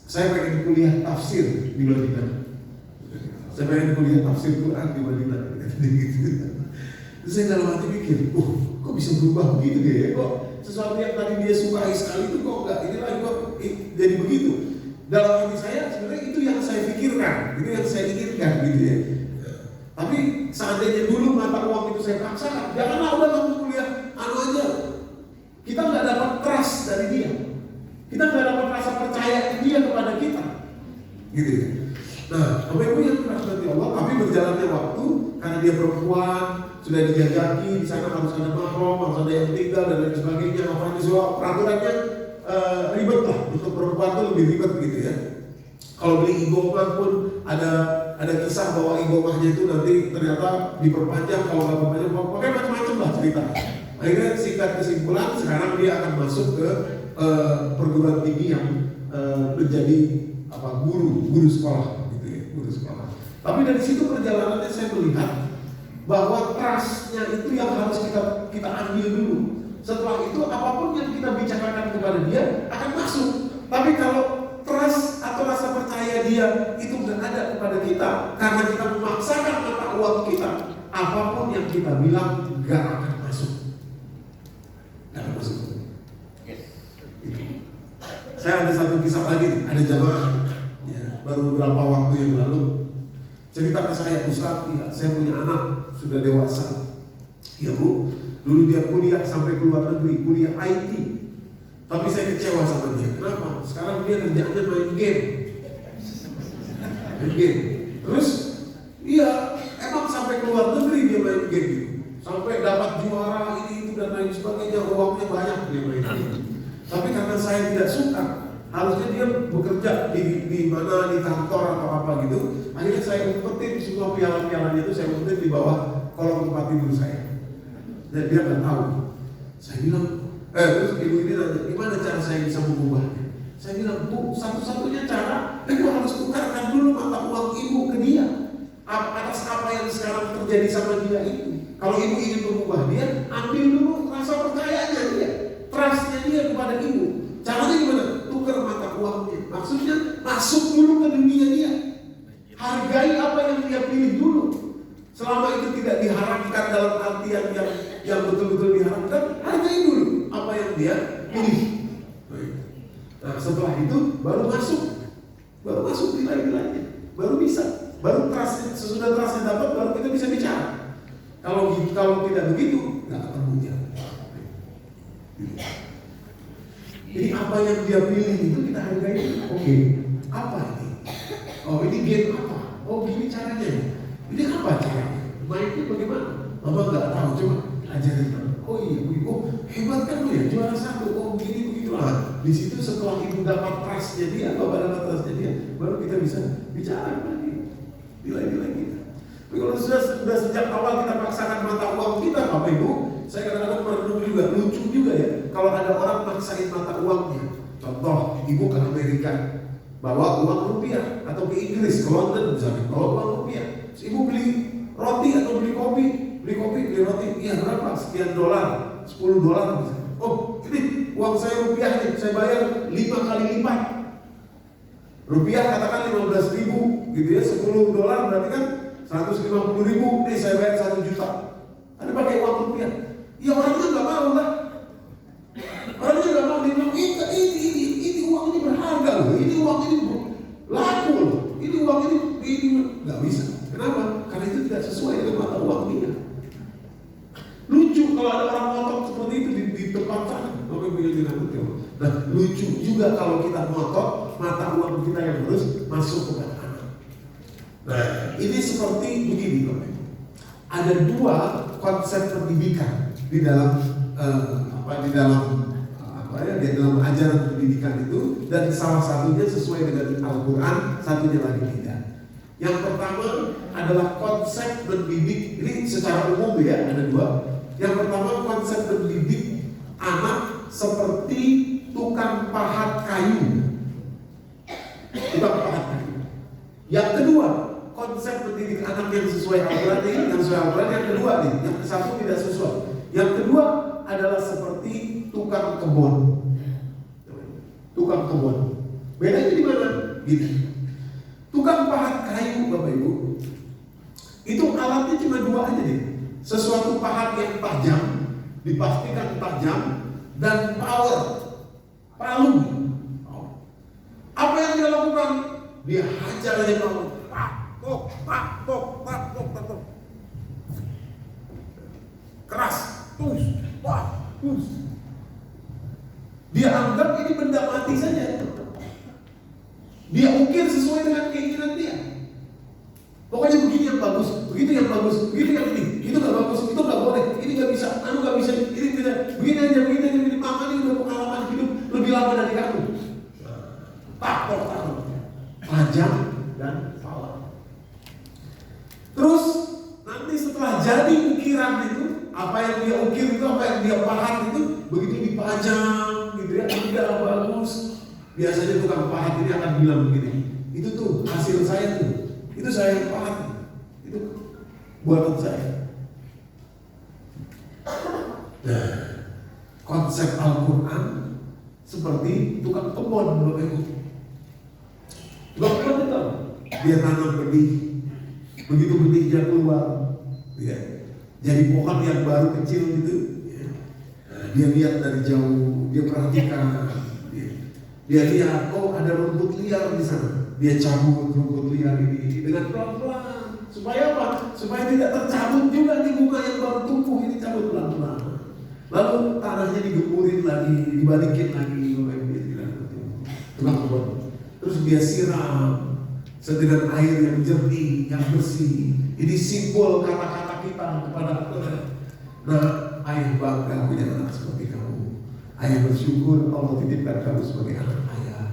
Saya pengen kuliah tafsir di Madinah. Saya pengen kuliah tafsir Quran di Madinah. Terus saya dalam hati mikir, kok bisa berubah begitu dia ya? Kok sesuatu yang tadi dia sukai sekali itu kok enggak? Ini lagi kok jadi begitu. Dalam hati saya sebenarnya itu yang saya pikirkan, itu yang saya inginkan gitu ya. Tapi seandainya dulu mata uang itu saya paksakan, janganlah udah kamu kuliah aja. Kita nggak dapat trust dari dia. Kita nggak dapat rasa percaya dia kepada kita, gitu ya. Nah, Bapak Ibu yang dirahmati Allah, tapi berjalannya waktu karena dia perempuan sudah dijajaki di sana harus ada mahram, harus ada yang tinggal dan lain sebagainya. Makanya soal peraturannya ribet lah, untuk perempuan itu lebih ribet gitu ya. Kalau beli igomah pun ada kisah bahwa igomahnya itu nanti ternyata diperpanjang, kalau nggak diperpanjang, pokoknya macam-macam lah cerita. Akhirnya singkat kesimpulan, sekarang dia akan masuk ke perguruan tinggi yang menjadi guru sekolah gitu ya, guru sekolah. Tapi dari situ perjalanannya saya melihat bahwa trustnya itu yang harus kita ambil dulu. Setelah itu apapun yang kita bicarakan kepada dia akan masuk. Tapi kalau trust atau rasa percaya dia itu nggak ada kepada kita karena kita memaksakan mata uang kita, apapun yang kita bilang nggak akan masuk. Nggak akan masuk. Saya ada satu kisah lagi, ada jamaah ya, baru beberapa waktu yang lalu cerita ke saya, Ustaz, ya, saya punya anak sudah dewasa. Ya Bu, dulu dia kuliah sampai keluar negeri, kuliah IT. Tapi saya kecewa sama dia. Kenapa? Sekarang dia kerjanya main game. Main game. Terus, iya, emang sampai keluar negeri dia main game gitu. Sampai dapat juara ini itu dan lain sebagainya, uangnya banyak dia main game. Tapi karena saya tidak suka, harusnya dia bekerja di mana, di kantor atau apa gitu. Akhirnya saya umpetin semua piala-pialanya itu, saya umpetin di bawah kolong tempat tidur saya. Dan dia nggak tahu. Saya bilang, terus ibu ini nanya, gimana cara saya bisa mengubahnya? Saya bilang, Bu, satu-satunya cara, ibu harus tukarkan dulu mata uang ibu ke dia. Atas apa yang sekarang terjadi sama dia itu. Kalau ibu ingin mengubah dia, ambil dulu rasa percayanya dia, trustnya dia kepada ibu. Caranya gimana? Tukar mata uangnya. Maksudnya masuk dulu ke dunia dia. Hargai apa yang dia pilih dulu. Selama itu tidak diharapkan dalam artian yang betul-betul diharapkan, hargai dulu apa yang dia pilih. Nah, setelah itu baru masuk nilai-nilainya, baru bisa, baru trust, sesudah trustnya dapat, baru kita bisa bicara. Kalau tidak begitu, nggak akan muncul. Jadi apa yang dia pilih itu kita hargai. Oke, apa ini? Oh, ini game apa? Oh, gini caranya. Ini apa caranya? Mainnya bagaimana? Mama nggak tahu, coba ajarin. Oh iya, hebat kan lu ya, juara 1. Oh begini lah. Di situ setelah ibu dapat trustnya dia, bapak dapat trustnya dia, baru kita bisa bicara lagi nilai-nilai kita. Tapi kalau sudah sejak awal kita paksakan mata uang kita, Bapak Ibu, saya kadang-kadang merenung juga, lucu juga ya. Kalau ada orang maksain mata uangnya, contoh ibu ke Amerika, bawa uang rupiah, atau ke Inggris, ke London misalnya, bawa uang rupiah. Terus ibu beli roti atau beli kopi, beli roti, iya berapa? Sekian dolar, $10 misalnya. Oh ini uang saya rupiah nih, saya bayar 5 kali lipat. Rupiah katakan 15.000 gitu ya, $10 berarti kan 150.000, nih saya bayar 1 juta. Ada pakai uang rupiah. Ya orangnya nggak mau lah. Orangnya nggak mau, dia bilang, ini uang ini berharga loh, ini uang ini laku loh, ini uang ini nggak bisa. Kenapa? Karena itu tidak sesuai begitu juga kalau kita ngotot mata uang kita yang harus masuk kepada anak. Nah, ini seperti begini Bapak. Ada dua konsep pendidikan di dalam di dalam ajaran pendidikan itu, dan salah satunya sesuai dengan Al-Quran, satunya lagi tidak. Yang pertama adalah konsep mendidik, ini secara umum ya, ada dua. Yang pertama konsep mendidik anak seperti tukang pahat kayu. Tukang pahat kayu. Yang kedua, konsep mendidik anak yang sesuai Al-Quran ini, yang sesuai Al-Quran yang kedua nih, yang satu tidak sesuai. Yang kedua adalah seperti tukang kebun. Tukang kebun. Bedanya di mana? Gitu. Tukang pahat kayu, Bapak Ibu, itu alatnya cuma dua aja nih. Sesuatu pahat yang tajam, dipastikan tajam, dan power, palu. Apa yang dia lakukan? Dia hajar aja palu. Pak. Keras, tus. Dia anggap ini benda mati saja. Dia ukir sesuai dengan keinginan dia. Pokoknya begini yang bagus, begitu yang bagus, begitu yang ini, itu nggak bagus, itu nggak boleh, ini nggak bisa, nggak bisa, ini tidak, begini aja, begini. Mama ini udah pengalaman hidup lebih lama dari kamu. Takut, tajam dan salah. Terus nanti setelah jadi ukiran itu, apa yang dia ukir itu, apa yang dia pahat itu, begitu dipajang, gitu ya, tidak bagus. Biasanya tukang pahat ini akan bilang begini, itu tuh hasil saya tuh. Itu saya yang pahat, itu buatan saya. Nah, konsep Al-Quran seperti tukang kebun, Bapak Ibu. Tukang kebun itu dia tanam benih, begitu benihnya keluar, ya, jadi pohon yang baru kecil gitu. Ya. Nah, dia lihat dari jauh, dia perhatikan, dia lihat, oh ada rumput liar di sana. Dia cabut rumput liar ini dengan pelan-pelan. Supaya apa? Supaya tidak tercabut juga di bunga yang baru tumbuh ini, cabut pelan-pelan. Lalu tanahnya digemurin lagi, dibalikin lagi, tukang kebun. Terus dia siram dengan air yang jernih, yang bersih. Ini simbol kata-kata kita kepada Allah. Nah, ayah bangga punya anak seperti kamu. Ayah bersyukur Allah titipkan kamu sebagai anak ayah.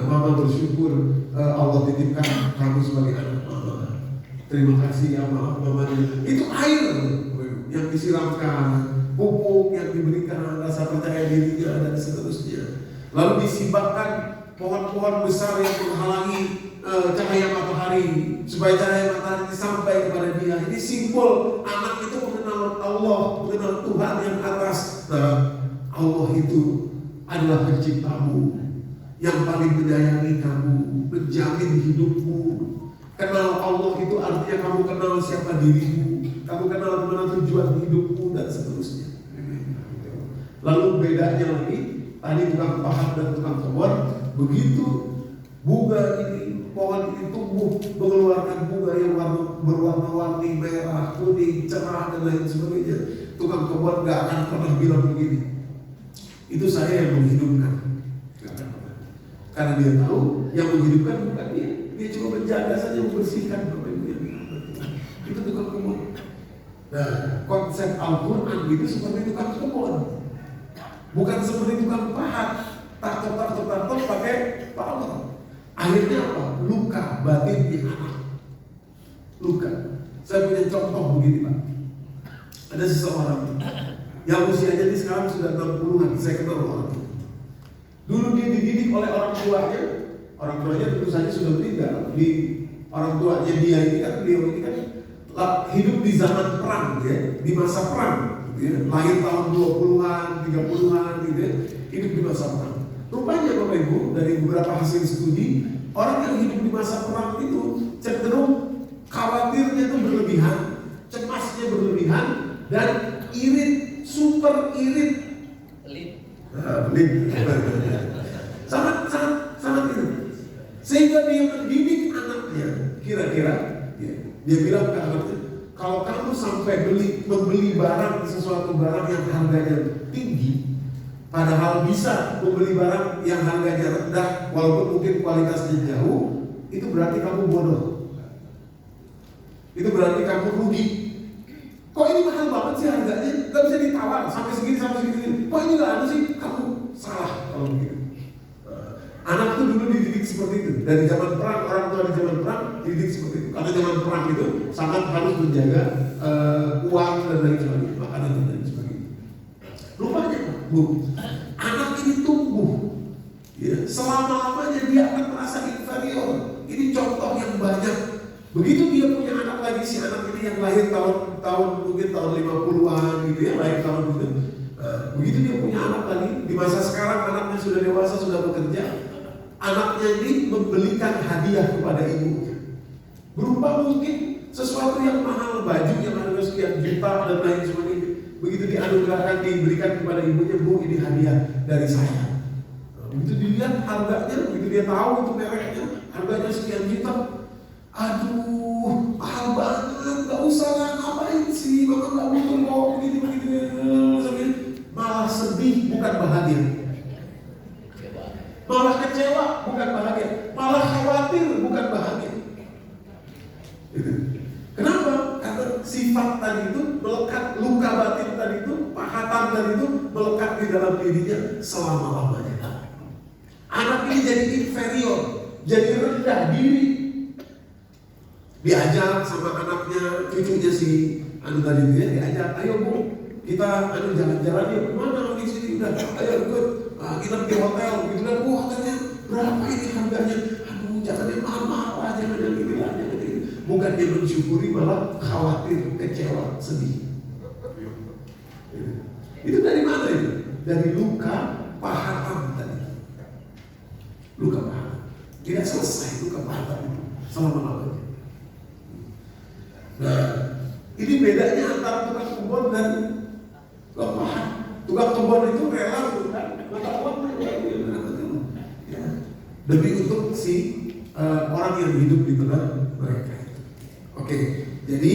Mama bersyukur Allah titipkan kamu sebagai anak mama. Terima kasih ya mama. Itu air yang disiramkan, pupuk yang diberikan, rasa percaya dirinya dan seterusnya. Lalu disimbangkan pohon-pohon besar yang menghalangi cahaya matahari supaya cahaya matahari sampai kepada dia. Ini simbol anak itu mengenal Allah, mengenal Tuhan yang atas. Nah, Allah itu adalah penciptamu yang paling menyayangi kamu, menjamin hidupmu. Kenal Allah itu artinya kamu kenal siapa dirimu, kamu kenal kemana tujuan hidupmu dan seterusnya. Lalu bedanya lagi, tadi tukang pahat dan tukang kebun, begitu bunga ini, pohon ini tumbuh mengeluarkan bunga yang berwarna-warni merah, kuning, cerah dan lain sebagainya. Tukang kebun gak akan pernah bilang begini, itu saya yang menghidupkan. Karena dia tahu yang menghidupkan bukan dia cuma menjaga saja, membersihkan. Itu tukang kebun. Nah, konsep Al-Quran itu seperti tukang kebun, bukan seperti tukang pahat, tak pakai power. Akhirnya apa? Luka batin di anak. Luka. Saya punya contoh begini Pak. Ada seseorang yang usianya ini sekarang sudah 60-an, saya kenal orang itu. Dulu dia dididik oleh orang tuanya tentu saja sudah meninggal. Di orang tuanya dia ini kan, beliau ini kan hidup di zaman perang, ya, di masa perang, gitu ya. Lahir tahun 20-an, 30-an, gitu ya, hidup di masa perang. Rupanya Bapak Ibu, dari beberapa hasil studi, orang yang hidup di masa perang itu cenderung khawatirnya itu berlebihan, cemasnya berlebihan, dan irit, super irit. Sangat irit. Sehingga dia mendidik anaknya, kira-kira dia bilang ke anaknya, kalau kamu sampai membeli barang, sesuatu barang yang harganya tinggi, padahal bisa membeli barang yang harganya rendah walaupun mungkin kualitasnya jauh, itu berarti kamu bodoh. Itu berarti kamu rugi. Kok ini mahal banget sih harganya? Gak bisa ditawar sampai segini. Kok ini gak ada sih? Kamu salah kalau begitu. Anak tuh dulu dididik seperti itu. Dari zaman perang, orang tua di zaman perang dididik seperti itu. Karena zaman perang itu sangat harus menjaga uang dan lain sebagainya, makanan dan lain sebagainya. Rupanya, Bu, anak ini tumbuh, ya, selama-lamanya dia akan merasa inferior. Ini contoh yang banyak. Begitu dia punya anak lagi, si anak ini yang lahir tahun mungkin tahun 50-an gitu ya, lahir tahun gitu. Begitu dia punya anak lagi, di masa sekarang anaknya sudah dewasa, sudah bekerja. Anaknya ini membelikan hadiah kepada ibunya, berupa mungkin sesuatu yang mahal, baju yang harga sekian juta dan lain sebagainya. Begitu dianugerahkan, diberikan kepada ibunya, Bu, ini hadiah dari saya. Begitu dilihat harganya, begitu dia tahu itu mereknya, harganya sekian juta. Aduh, mahal banget, gak usah lah, ngapain sih, Bapak gak butuh kok, begitu. Malah sedih, bukan bahagia. Malah kecewa, bukan bahagia. Malah khawatir, bukan bahagia. Kenapa? Karena sifat tadi itu melekat, luka batin tadi itu, pahatan tadi itu melekat di dalam dirinya selama-lamanya. Anak ini jadi inferior, jadi rendah diri. Diajak sama anaknya, cucunya si tadi dia diajak, ayo Bu, kita jalan-jalan yuk, kemana di sini udah, ayo ikut. Kita di hotel, gitu kan, hotelnya berapa ini harganya? Aduh, jangan yang mahal-mahal lah, jangan yang ini lah, jangan ini. Bukan dia mensyukuri, malah khawatir, kecewa, sedih. Itu dari mana itu? Dari luka pahatan tadi. Luka pahatan. Tidak selesai luka pahatan itu selama-lamanya. Nah, ini bedanya antara tukang kebun dan tukang pahatan. Tukang kebun itu rela demi untuk si orang yang hidup di tengah mereka. Oke, jadi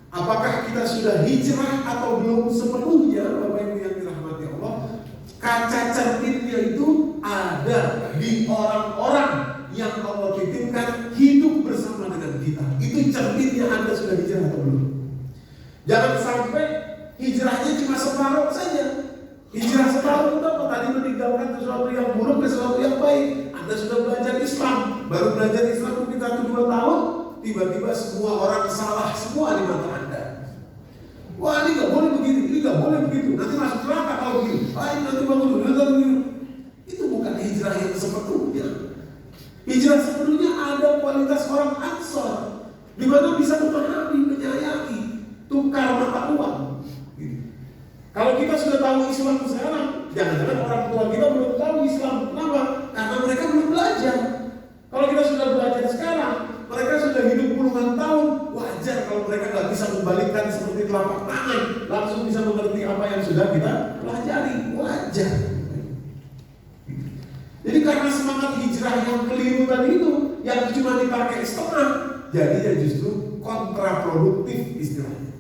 apakah kita sudah hijrah atau belum sepenuhnya, Bapak Ibu yang dirahmati Allah? Kaca cerminnya itu ada di orang-orang yang Allah titipkan hidup bersama dengan kita. Itu cerminnya Anda sudah hijrah atau belum? Jangan sampai hijrahnya cuma separuh saja. Hijrah separuh itu tadi meninggalkan sesuatu yang buruk ke sesuatu yang baik. Anda sudah belajar Islam, baru belajar Islam mungkin 1-2 tahun, tiba-tiba semua orang salah semua di mata Anda. Wah, ini nggak boleh begitu, ini nggak boleh begitu. Nanti masuk neraka kalau begitu. Ini nanti bangun begini. Itu bukan hijrah yang sepenuhnya. Hijrah sepenuhnya ada kualitas orang Ansor, di mana bisa memahami, menyayangi, tukar mata uang. Kalau kita sudah tahu Islam sekarang, jangan-jangan orang tua kita belum tahu Islam. Kenapa? Karena mereka belum belajar. Kalau kita sudah belajar sekarang, mereka sudah hidup puluhan tahun, wajar kalau mereka nggak bisa membalikkan seperti telapak tangan, langsung bisa mengerti apa yang sudah kita pelajari, wajar. Jadi karena semangat hijrah yang keliru tadi itu, yang cuma dipakai setengah, jadinya justru kontraproduktif istilahnya.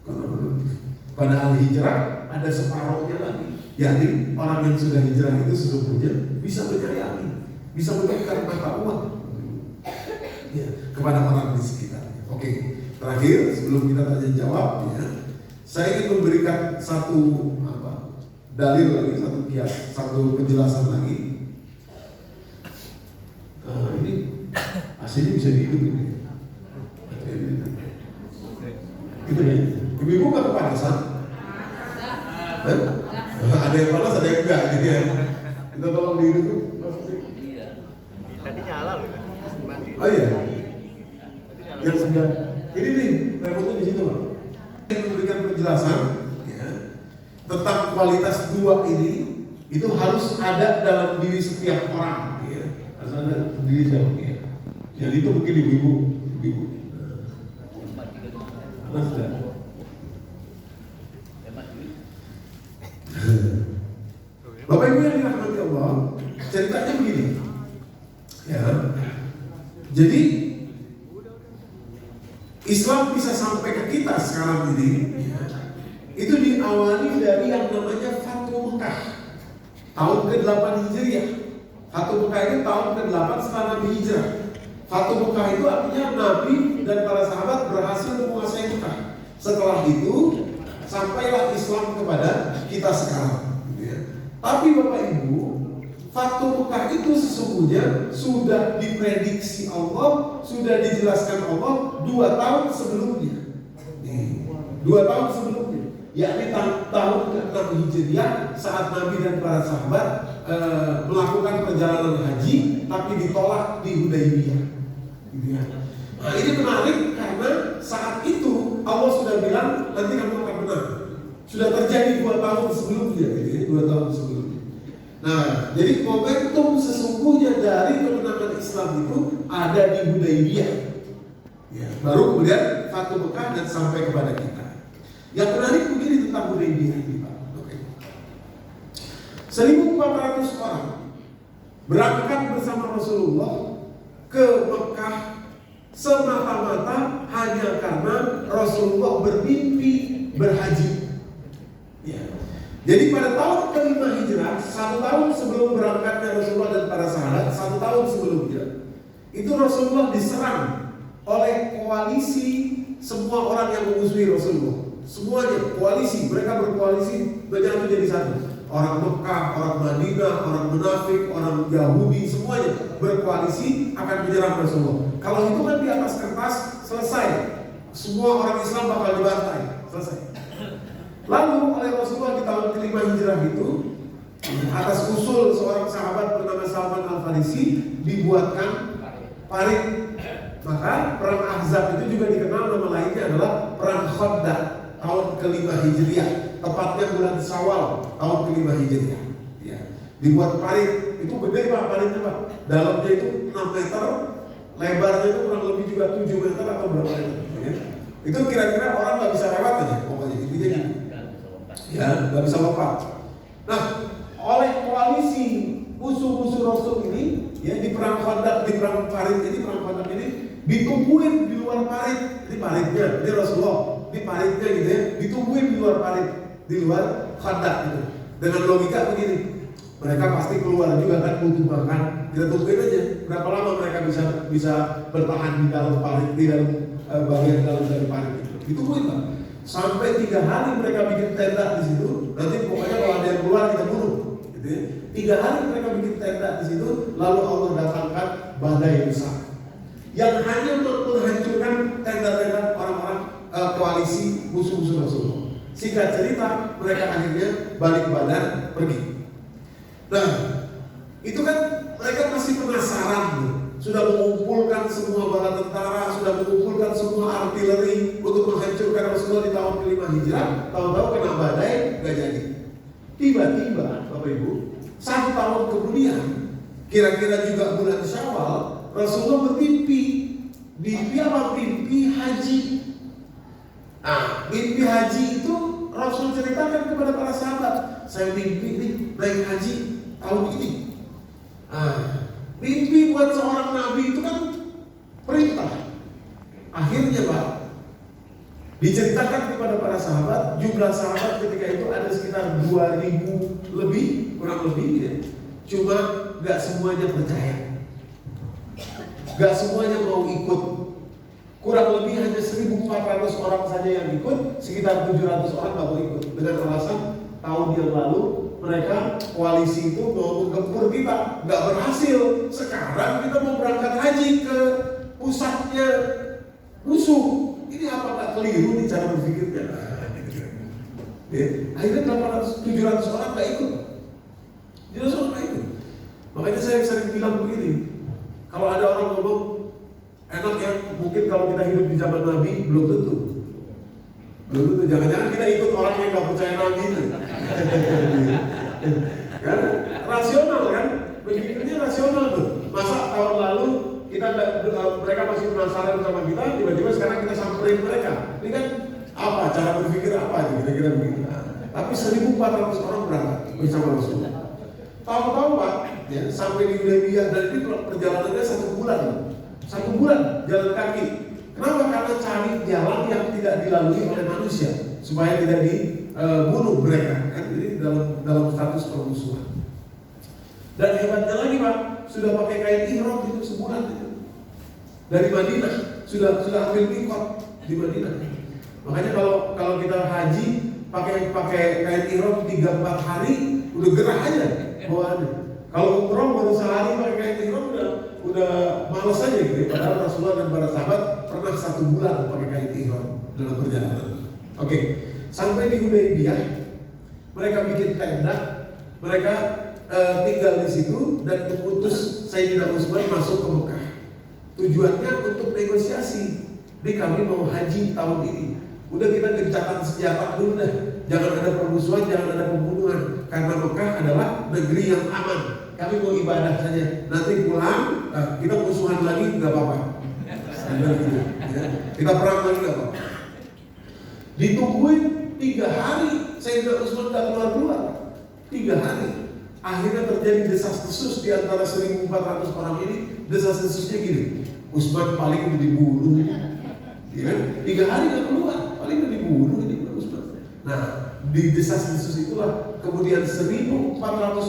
Kontraproduktif. Padahal hijrah ada separuhnya lagi. Jadi orang yang sudah hijrah itu sesungguhnya bisa menyayangi, bisa memberikan mata uang ya, kepada orang di sekitarnya. Oke, terakhir sebelum kita tanya jawab ya, saya ingin memberikan satu dalil lagi, satu penjelasan lagi. Ini aslinya bisa dihidup ini. Gitu ya. Ibu-ibu kan kepanasan? Ada yang panas, ada yang enggak gitu ya. Kita tolong dihidup. Tadi nyala loh. Oh iya. Yang sebelah. Ini nih, remote di situ, Pak. Saya memberikan penjelasan ya, tentang kualitas dua ini, itu harus ada dalam diri setiap orang ya. Harus ada diri setiap orang ya. Jadi itu mungkin ibu-ibu. Mas sudah. Bapak Ibu yang dirahmati Allah, ceritanya begini. Ya. Jadi Islam bisa sampai ke kita sekarang ini ya, itu diawali dari yang namanya Fathu Mekah. tahun ke-8 Hijriah. Fatu Mekah itu tahun ke-8 setelah Nabi hijrah. Fatu Mekah itu artinya Nabi dan para sahabat berhasil menguasai Mekah. Setelah itu sampailah Islam kepada kita sekarang, gitu ya. Tapi Bapak Ibu, Fatu Mekah itu sesungguhnya sudah diprediksi Allah, sudah dijelaskan Allah 2 tahun sebelumnya. 2 tahun sebelumnya, yakni tahun ke-6 Hijriah, saat Nabi dan para sahabat melakukan perjalanan haji, tapi ditolak di Hudaybiyah. Gitu ya. Nah, ini menarik karena saat itu Allah sudah bilang nanti kamu akan menang. Sudah terjadi 2 tahun sebelumnya, gitu ya, 2 tahun sebelumnya. Nah, jadi momentum sesungguhnya dari kemenangan Islam itu ada di Hudaybiyah. Ya, baru kemudian Fatu Mekah dan sampai kepada kita. Yang menarik begini tentang Hudaybiyah ini, Pak. Oke. 1.400 orang berangkat bersama Rasulullah ke Mekah semata-mata hanya karena Rasulullah bermimpi berhaji. Ya. Jadi pada tahun ke-5 Hijrah, 1 tahun sebelum berangkatnya Rasulullah dan para sahabat, 1 tahun sebelumnya, itu Rasulullah diserang oleh koalisi semua orang yang memusuhi Rasulullah. Semuanya koalisi, mereka berkoalisi menyatu jadi satu. Orang Mekah, orang Madinah, orang munafik, orang Yahudi, semuanya berkoalisi akan menyerang Rasulullah. Kalau hitungan di atas kertas selesai, semua orang Islam bakal dibantai, selesai. Lalu oleh Rasulullah di tahun ke-5 Hijrah itu, atas usul seorang sahabat bernama Salman Al-Farisi, dibuatkan parit. Maka perang Ahzab itu juga dikenal nama lainnya adalah perang Khandaq tahun ke-5 Hijriah, tepatnya bulan Syawal tahun ke-5 Hijriah. Ya. Dibuat parit, itu gede Pak paritnya Pak. Dalamnya itu 6 meter, lebarnya itu kurang lebih juga 7 meter atau berapa meter. Ya. Itu kira-kira orang nggak bisa lewat aja, pokoknya intinya gitu. Ya, nggak bisa lompat. Nah, oleh koalisi musuh-musuh Rasul ini, ya di perang Khandaq, di perang parit ini, perang Khandaq ini ditungguin di luar parit. Ini paritnya, ini Rasulullah, ini paritnya gitu ya, ditungguin di luar parit, di luar Khandaq gitu. Dengan logika begini, mereka pasti keluar juga kan butuh makan, kita tungguin aja berapa lama mereka bisa bertahan di dalam parit, di dalam bagian dalam dari parit itu. Ditungguin Pak. Sampai 3 hari mereka bikin tenda di situ. Nanti pokoknya kalau ada yang keluar kita bunuh. Gitu ya. 3 hari mereka bikin tenda di situ. Lalu Allah datangkan badai besar yang hanya menghancurkan tenda-tenda orang-orang koalisi musuh-musuh Rasulullah. Singkat cerita, mereka akhirnya balik badan pergi. Nah, itu kan mereka masih penasaran tuh. Sudah mengumpulkan semua bala tentara, sudah mengumpulkan semua artileri untuk menghancurkan Rasulullah di tahun ke-5 Hijrah. Tahu-tahu kena badai, gak jadi. Tiba-tiba, Bapak Ibu, 1 tahun kemudian, kira-kira juga bulan Syawal, Rasulullah bermimpi. Mimpi apa? Mimpi haji. Nah, mimpi haji itu Rasul ceritakan kepada para sahabat. Saya mimpi nih naik haji tahun ini. Mimpi buat seorang nabi itu kan perintah. Akhirnya Pak, diceritakan kepada para sahabat, jumlah sahabat ketika itu ada sekitar 2.000 lebih, kurang lebih ya. Cuma gak semuanya percaya, gak semuanya mau ikut. Kurang lebih hanya 1.400 orang saja yang ikut, sekitar 700 orang gak mau ikut. Dengan alasan tahun yang lalu mereka koalisi itu mau menggempur kita, nggak berhasil. Sekarang kita mau berangkat haji ke pusatnya musuh. Ini apa nggak keliru nih cara berpikirnya? Ya, akhirnya 700 orang nggak ikut. 700 orang nggak ikut. Makanya saya sering bilang begini, kalau ada orang ngomong enak ya, mungkin kalau kita hidup di zaman Nabi, belum tentu. Belum tentu. Jangan-jangan kita ikut orang yang nggak percaya Nabi. Kan rasional kan, berpikirnya rasional tuh. Masa tahun lalu mereka masih penasaran sama kita, tiba-tiba sekarang kita samperin mereka. Ini kan apa cara berpikir apa aja kira-kira begitu. Tapi 1.400 orang berangkat bersama Rasulullah. Tahu-tahu Pak, ya, sampai di Hudaybiyah, dan ini perjalanannya 1 bulan. 1 bulan jalan kaki. Kenapa? Karena cari jalan yang tidak dilalui oleh manusia supaya tidak dibunuh mereka. Kan ini dalam status permusuhan. Dan hebatnya lagi Pak, sudah pakai kain ihram itu sebulan itu. Dari Madinah sudah ambil mikot di Madinah. Makanya kalau kita haji pakai kain ihram 3-4 hari udah gerah aja bawaannya. Kalau umroh baru sehari pakai kain ihram udah malas aja gitu. Padahal Rasulullah dan para sahabat pernah 1 bulan pakai kain ihram dalam perjalanan. Oke, sampai di Hudaybiyah mereka bikin tenda, mereka tinggal di situ dan mengutus Sayyidina Utsman masuk ke Mekah. Tujuannya untuk negosiasi. Nih kami mau haji tahun ini. Udah kita gencatan senjata dulu dah. Jangan ada permusuhan, jangan ada pembunuhan. Karena Mekah adalah negeri yang aman. Kami mau ibadah saja. Nanti pulang, kita musuhan lagi nggak apa-apa. Kita perang lagi nggak apa-apa. Ditungguin 3 hari, Sayyidina Utsman nggak keluar. 3 hari. Akhirnya terjadi desas-desus di antara 1.400 orang ini. Desas-desusnya gini, Utsman paling dibunuh, ya kan? 3 hari nggak keluar, paling dibunuh ini Utsman. Nah, di desas-desus itulah kemudian 1.400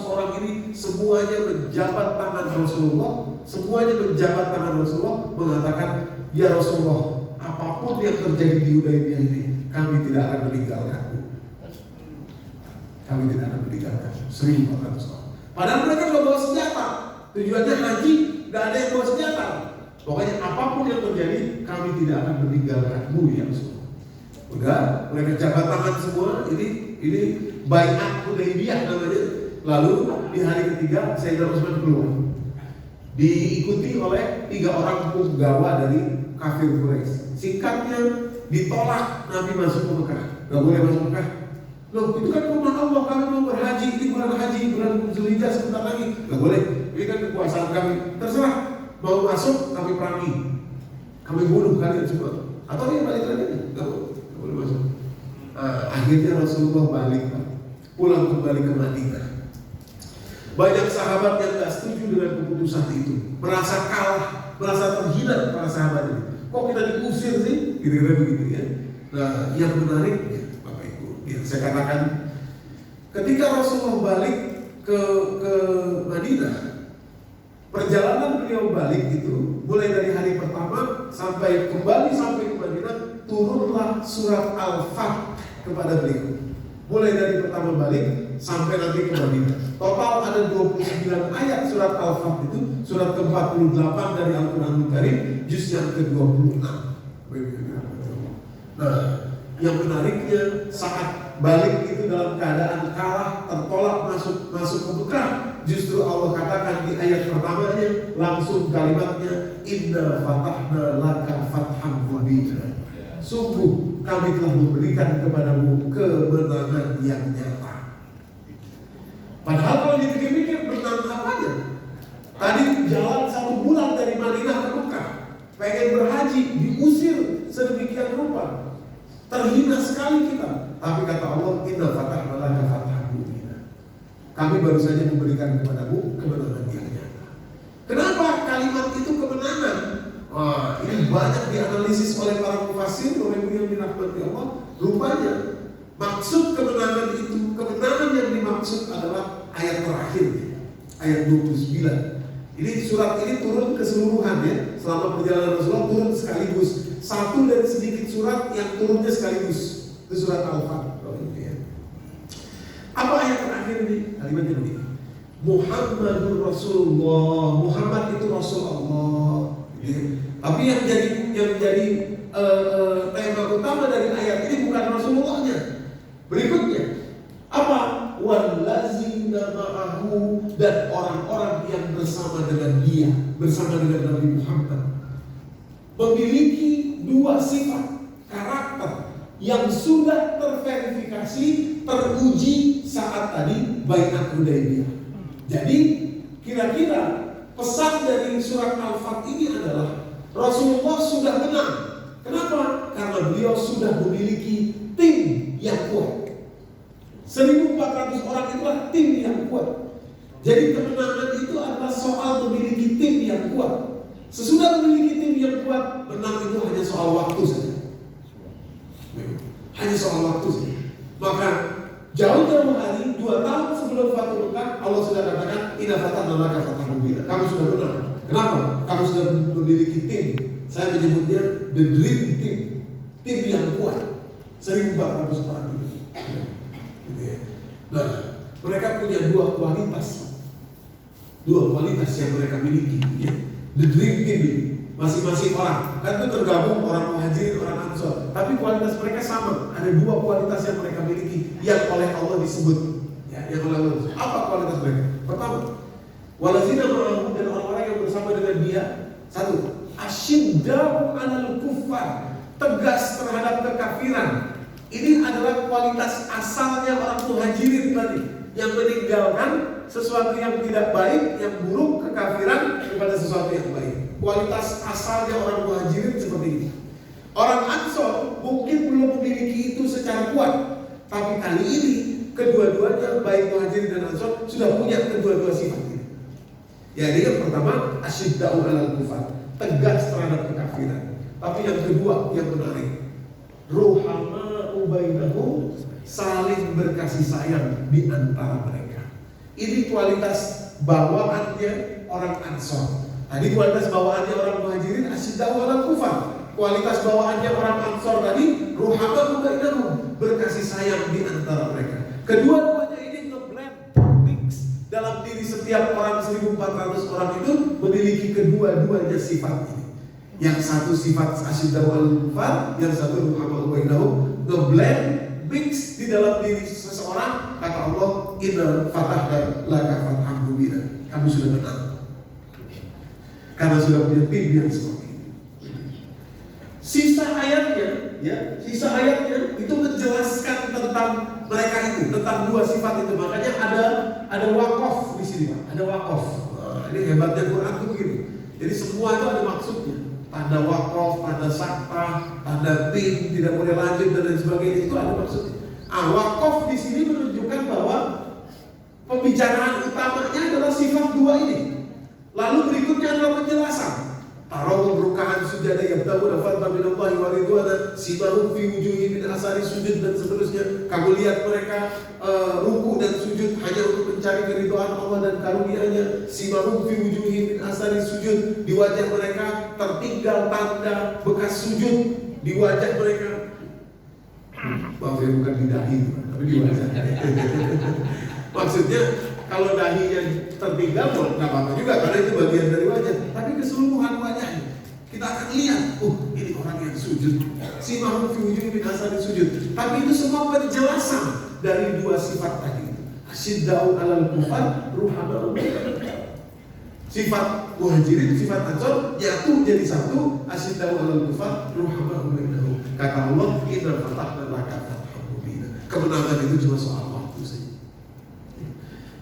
orang ini semuanya menjabat tangan Rasulullah, mengatakan, ya Rasulullah, apapun yang terjadi di Hudaybiyah ini, kami tidak akan meninggalkanmu. Kami tidak akan meninggalkan 1.400 orang. Padahal mereka nggak bawa senjata. Tujuannya haji, nggak ada yang bawa senjata. Pokoknya apapun yang terjadi, kami tidak akan meninggalkanmu ya Rasulullah. Udah, mereka jabat tangan semua. Ini baiat Hudaybiyah namanya. Lalu di hari ketiga Sayyidina Utsman keluar, diikuti oleh 3 orang punggawa dari kafir Quraisy. Singkatnya, ditolak Nabi masuk ke Mekah. Gak boleh masuk Mekah. Loh, itu kan rumah Allah, kami mau berhaji, ini bulan haji, bulan Zulhijjah sebentar lagi. Gak boleh, ini kan kekuasaan kami. Terserah, mau masuk kami perangi, kami bunuh kalian semua. Atau dia balik lagi, gak boleh masuk. Akhirnya Rasulullah balik, pulang kembali ke Madinah. Banyak sahabat yang gak setuju dengan keputusan itu, merasa kalah, merasa terhina para sahabat ini. Kok kita diusir sih? Kira-kira begitu ya. Nah, yang menarik saya katakan, ketika Rasulullah balik ke Madinah, perjalanan beliau balik itu mulai dari hari pertama sampai ke Madinah, turunlah surat Al-Fath kepada beliau. Mulai dari pertama balik sampai nanti ke Madinah. Total ada 29 ayat surat Al-Fath itu, surat ke-48 dari Al-Quranul Karim, juz yang ke-26. Nah, yang menariknya saat balik itu dalam keadaan kalah, tertolak masuk ke Mekah, justru Allah katakan di ayat pertamanya langsung kalimatnya, inna fatahna laka fatham mubina. Sungguh kami telah memberikan kepadamu kemenangan yang nyata. Padahal kalau dipikir-pikir, menang apanya? Tadi jalan 1 bulan dari Madinah ke Mekah, pengen berhaji, diusir sedemikian rupa. Terhina sekali kita. Tapi kata Allah, inna fatahna laka fatham mubina. Kami baru saja memberikan kepadamu kemenangan yang nyata. Kenapa kalimat itu kemenangan? Wah, ini banyak dianalisis oleh para mufassir, oleh yang dirahmati Allah. Rupanya maksud kemenangan itu, kemenangan yang dimaksud adalah ayat terakhir, ayat 29. Ini surat ini turun keseluruhan ya, selama perjalanan Rasulullah turun sekaligus. Satu dari sedikit surat yang turunnya sekaligus, itu surat Al-Fath. Apa ayat terakhir ini? Kalimatnya begini, Muhammadur Rasulullah. Muhammad itu Rasul Allah. Tapi yang jadi tema utama dari ayat ini bukan Rasulullahnya. Berikutnya apa? Wallazina ma'ahu, dan orang-orang yang bersama dengan dia, bersama dengan Nabi Muhammad, memiliki 2 sifat karakter yang sudah terverifikasi, teruji saat tadi baiat Hudaybiyah. Jadi kira-kira pesan dari surat Al-Fath ini adalah Rasulullah sudah menang. Kenapa? Karena beliau sudah memiliki tim yang kuat. 1.400 orang itulah tim yang kuat. Jadi kemenangan itu adalah soal memiliki tim yang kuat. Sesudah memiliki tim yang kuat, menang itu hanya soal waktu saja. Hanya soal waktu saja. Maka jauh-jauh hari, 2 tahun sebelum Fathu Mekah, Allah sudah katakan, inna fatahna laka fathan mubina. Kamu sudah menang. Kenapa? Kamu sudah memiliki tim. Saya menyebutnya the dream team. Tim yang kuat. 1.400 orang itu. Nah, mereka punya dua kualitas yang mereka miliki. Ya. The dream team ini. Masing-masing orang, kan itu tergabung orang Muhajirin, orang Ansor. Tapi kualitas mereka sama. Ada dua kualitas yang mereka miliki yang oleh Allah disebut. Ya, yang oleh Allah disebut. Apa kualitas mereka? Pertama, walazina ma'ahu, dan orang-orang yang bersama dengan dia. Satu, asyidda'u 'alal kuffar, tegas terhadap kekafiran. Ini adalah kualitas asalnya orang Muhajirin tadi, yang meninggalkan sesuatu yang tidak baik, yang buruk, kekafiran kepada sesuatu yang baik. Kualitas asalnya orang Muhajirin seperti ini. Orang Ansor mungkin belum memiliki itu secara kuat, tapi kali ini kedua-duanya baik Muhajirin dan Ansor sudah punya kedua-dua sifat ini. Jadi yang pertama asyidda'u 'alal kufar, tegas terhadap kekafiran. Tapi yang kedua yang menarik, ruhama'u bainahum, saling berkasih sayang di antara mereka. Ini kualitas bawaannya orang Ansor. Tadi kualitas bawaannya orang Muhajirin asyidda'u 'alal kufar. Kualitas bawaannya orang Ansor tadi ruhama'u bainahum, berkasih sayang di antara mereka. Kedua-duanya ini ngeblend, mix dalam diri setiap orang 1.400 orang itu memiliki kedua-duanya sifat ini. Yang satu sifat asyidda'u 'alal kufar, yang satu ruhama'u bainahum, ngeblend, mix di dalam diri seseorang. Kata Allah, inna fatahna laka fathan mubina. Kamu sudah menang. Karena sudah punya tim yang seperti itu. Sisa ayatnya itu menjelaskan tentang mereka itu, tentang dua sifat itu. Makanya ada wakaf di sini, Pak. Ada wakaf. Nah, ini hebatnya Quran itu begini. Jadi semua itu ada maksudnya. Tanda wakaf, tanda sakta, tanda tim, tidak boleh lanjut dan lain sebagainya, itu ada maksudnya. Wakaf di sini menunjukkan bahwa pembicaraan utamanya adalah sifat dua ini. Lalu berikutnya adalah penjelasan. Tarawih rukaan sujada yabtaguna fadlan minallahi wa ridwana simahum fi wujuhihim min asari sujud dan seterusnya. Kamu lihat mereka ruku dan sujud hanya untuk mencari keridhaan Allah dan karunia-Nya. Simahum fi wujuhihim min asari sujud, di wajah mereka tertinggal tanda bekas sujud di wajah mereka. Maaf ya, bukan di dahi, tapi di wajah. Maksudnya kalau dahinya tertinggal, nggak apa-apa juga karena itu bagian dari wajah. Tapi keseluruhan wajahnya kita akan lihat, ini orang yang sujud. Simahum fi wujuhihim min asari sujud. Tapi itu semua penjelasan dari dua sifat tadi. Asyidda'u 'alal kufar, ruhama'u bainahum. Sifat Muhajirin, sifat Ansor nyatu jadi satu. Asyidda'u 'alal kufar, ruhama'u bainahum. Kata Allah, inna fatahna laka fathan mubina. Kemenangan itu cuma soal waktu saja.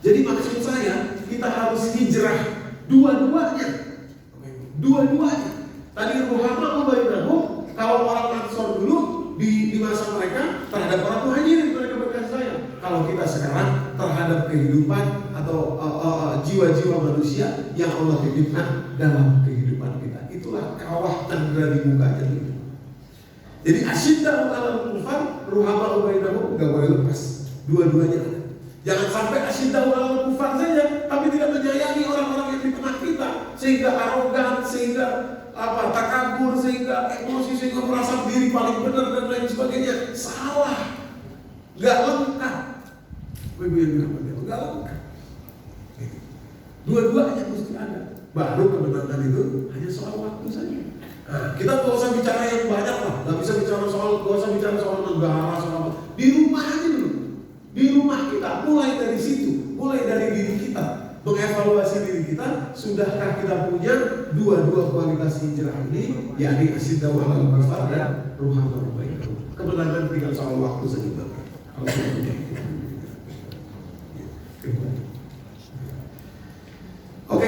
Jadi maksud saya, kita harus hijrah dua-duanya. Tadi ruhama'u bainahum, kalau orang Ansor dulu di masa mereka terhadap orang Muhajirin mereka berkasih sayang. Kalau kita sekarang terhadap kehidupan atau jiwa-jiwa manusia yang Allah titipkan dalam kehidupan kita. Itulah kawah tandra di mukanya itu. Jadi asyidda'u 'alal kufar, ruhama'u bainahum, enggak boleh lepas. Dua-duanya ada. Jangan sampai asyidda'u 'alal kufar saja, tapi tidak menyayangi orang-orang yang di tengah kita, sehingga arogan, sehingga takabur, sehingga emosi, sehingga merasa diri paling benar dan lain sebagainya. Salah, nggak lengkap. Ibu yang bilang nggak lengkap. Dua-duanya mesti ada. Baru kemenangan itu hanya soal waktu saja. Nah, kita nggak usah bicara yang banyak lah, nggak usah bicara soal negara, soal apa. Di rumah aja dulu. Di rumah kita, mulai dari situ, mulai dari diri kita, mengevaluasi diri kita. Sudahkah kita punya dua-dua kualitas hijrah ini, yakni asyidda'u 'alal kufar dan ruhama'u bainahum. Kemenangan tinggal soal waktu saja. Oke,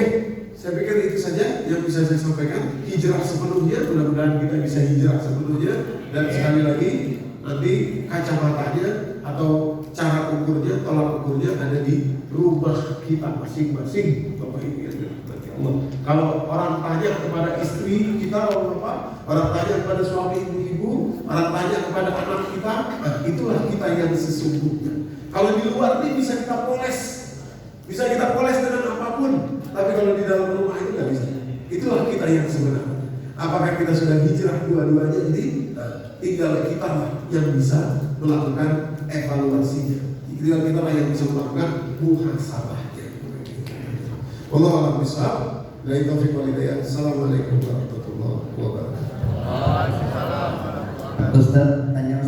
saya pikir itu saja yang bisa saya sampaikan. Hijrah sepenuhnya, mudah-mudahan kita bisa hijrah sepenuhnya. Dan sekali lagi, nanti kacamatanya atau cara ukurnya, tolak ukurnya ada di rumah kita masing-masing. Bapak Ibu yang dirahmati Allah. Kalau orang tanya kepada istri kita, orang tanya kepada suami ibu-ibu, orang tanya kepada anak kita, itulah kita yang sesungguhnya. Kalau di luar ini bisa kita poles, Bisa kita poles dengan apapun, tapi kalau di dalam rumah itu nggak bisa. Itulah kita yang sebenarnya. Apakah kita sudah hijrah dua-duanya? Jadi tinggal kita lah yang bisa melakukan evaluasinya. Tinggal kita lah yang bisa melakukan muhasabahnya. Wallahu a'lam bishawab. Dari taufiq wal hidayah. Assalamualaikum warahmatullahi wabarakatuh. Ustaz, tanya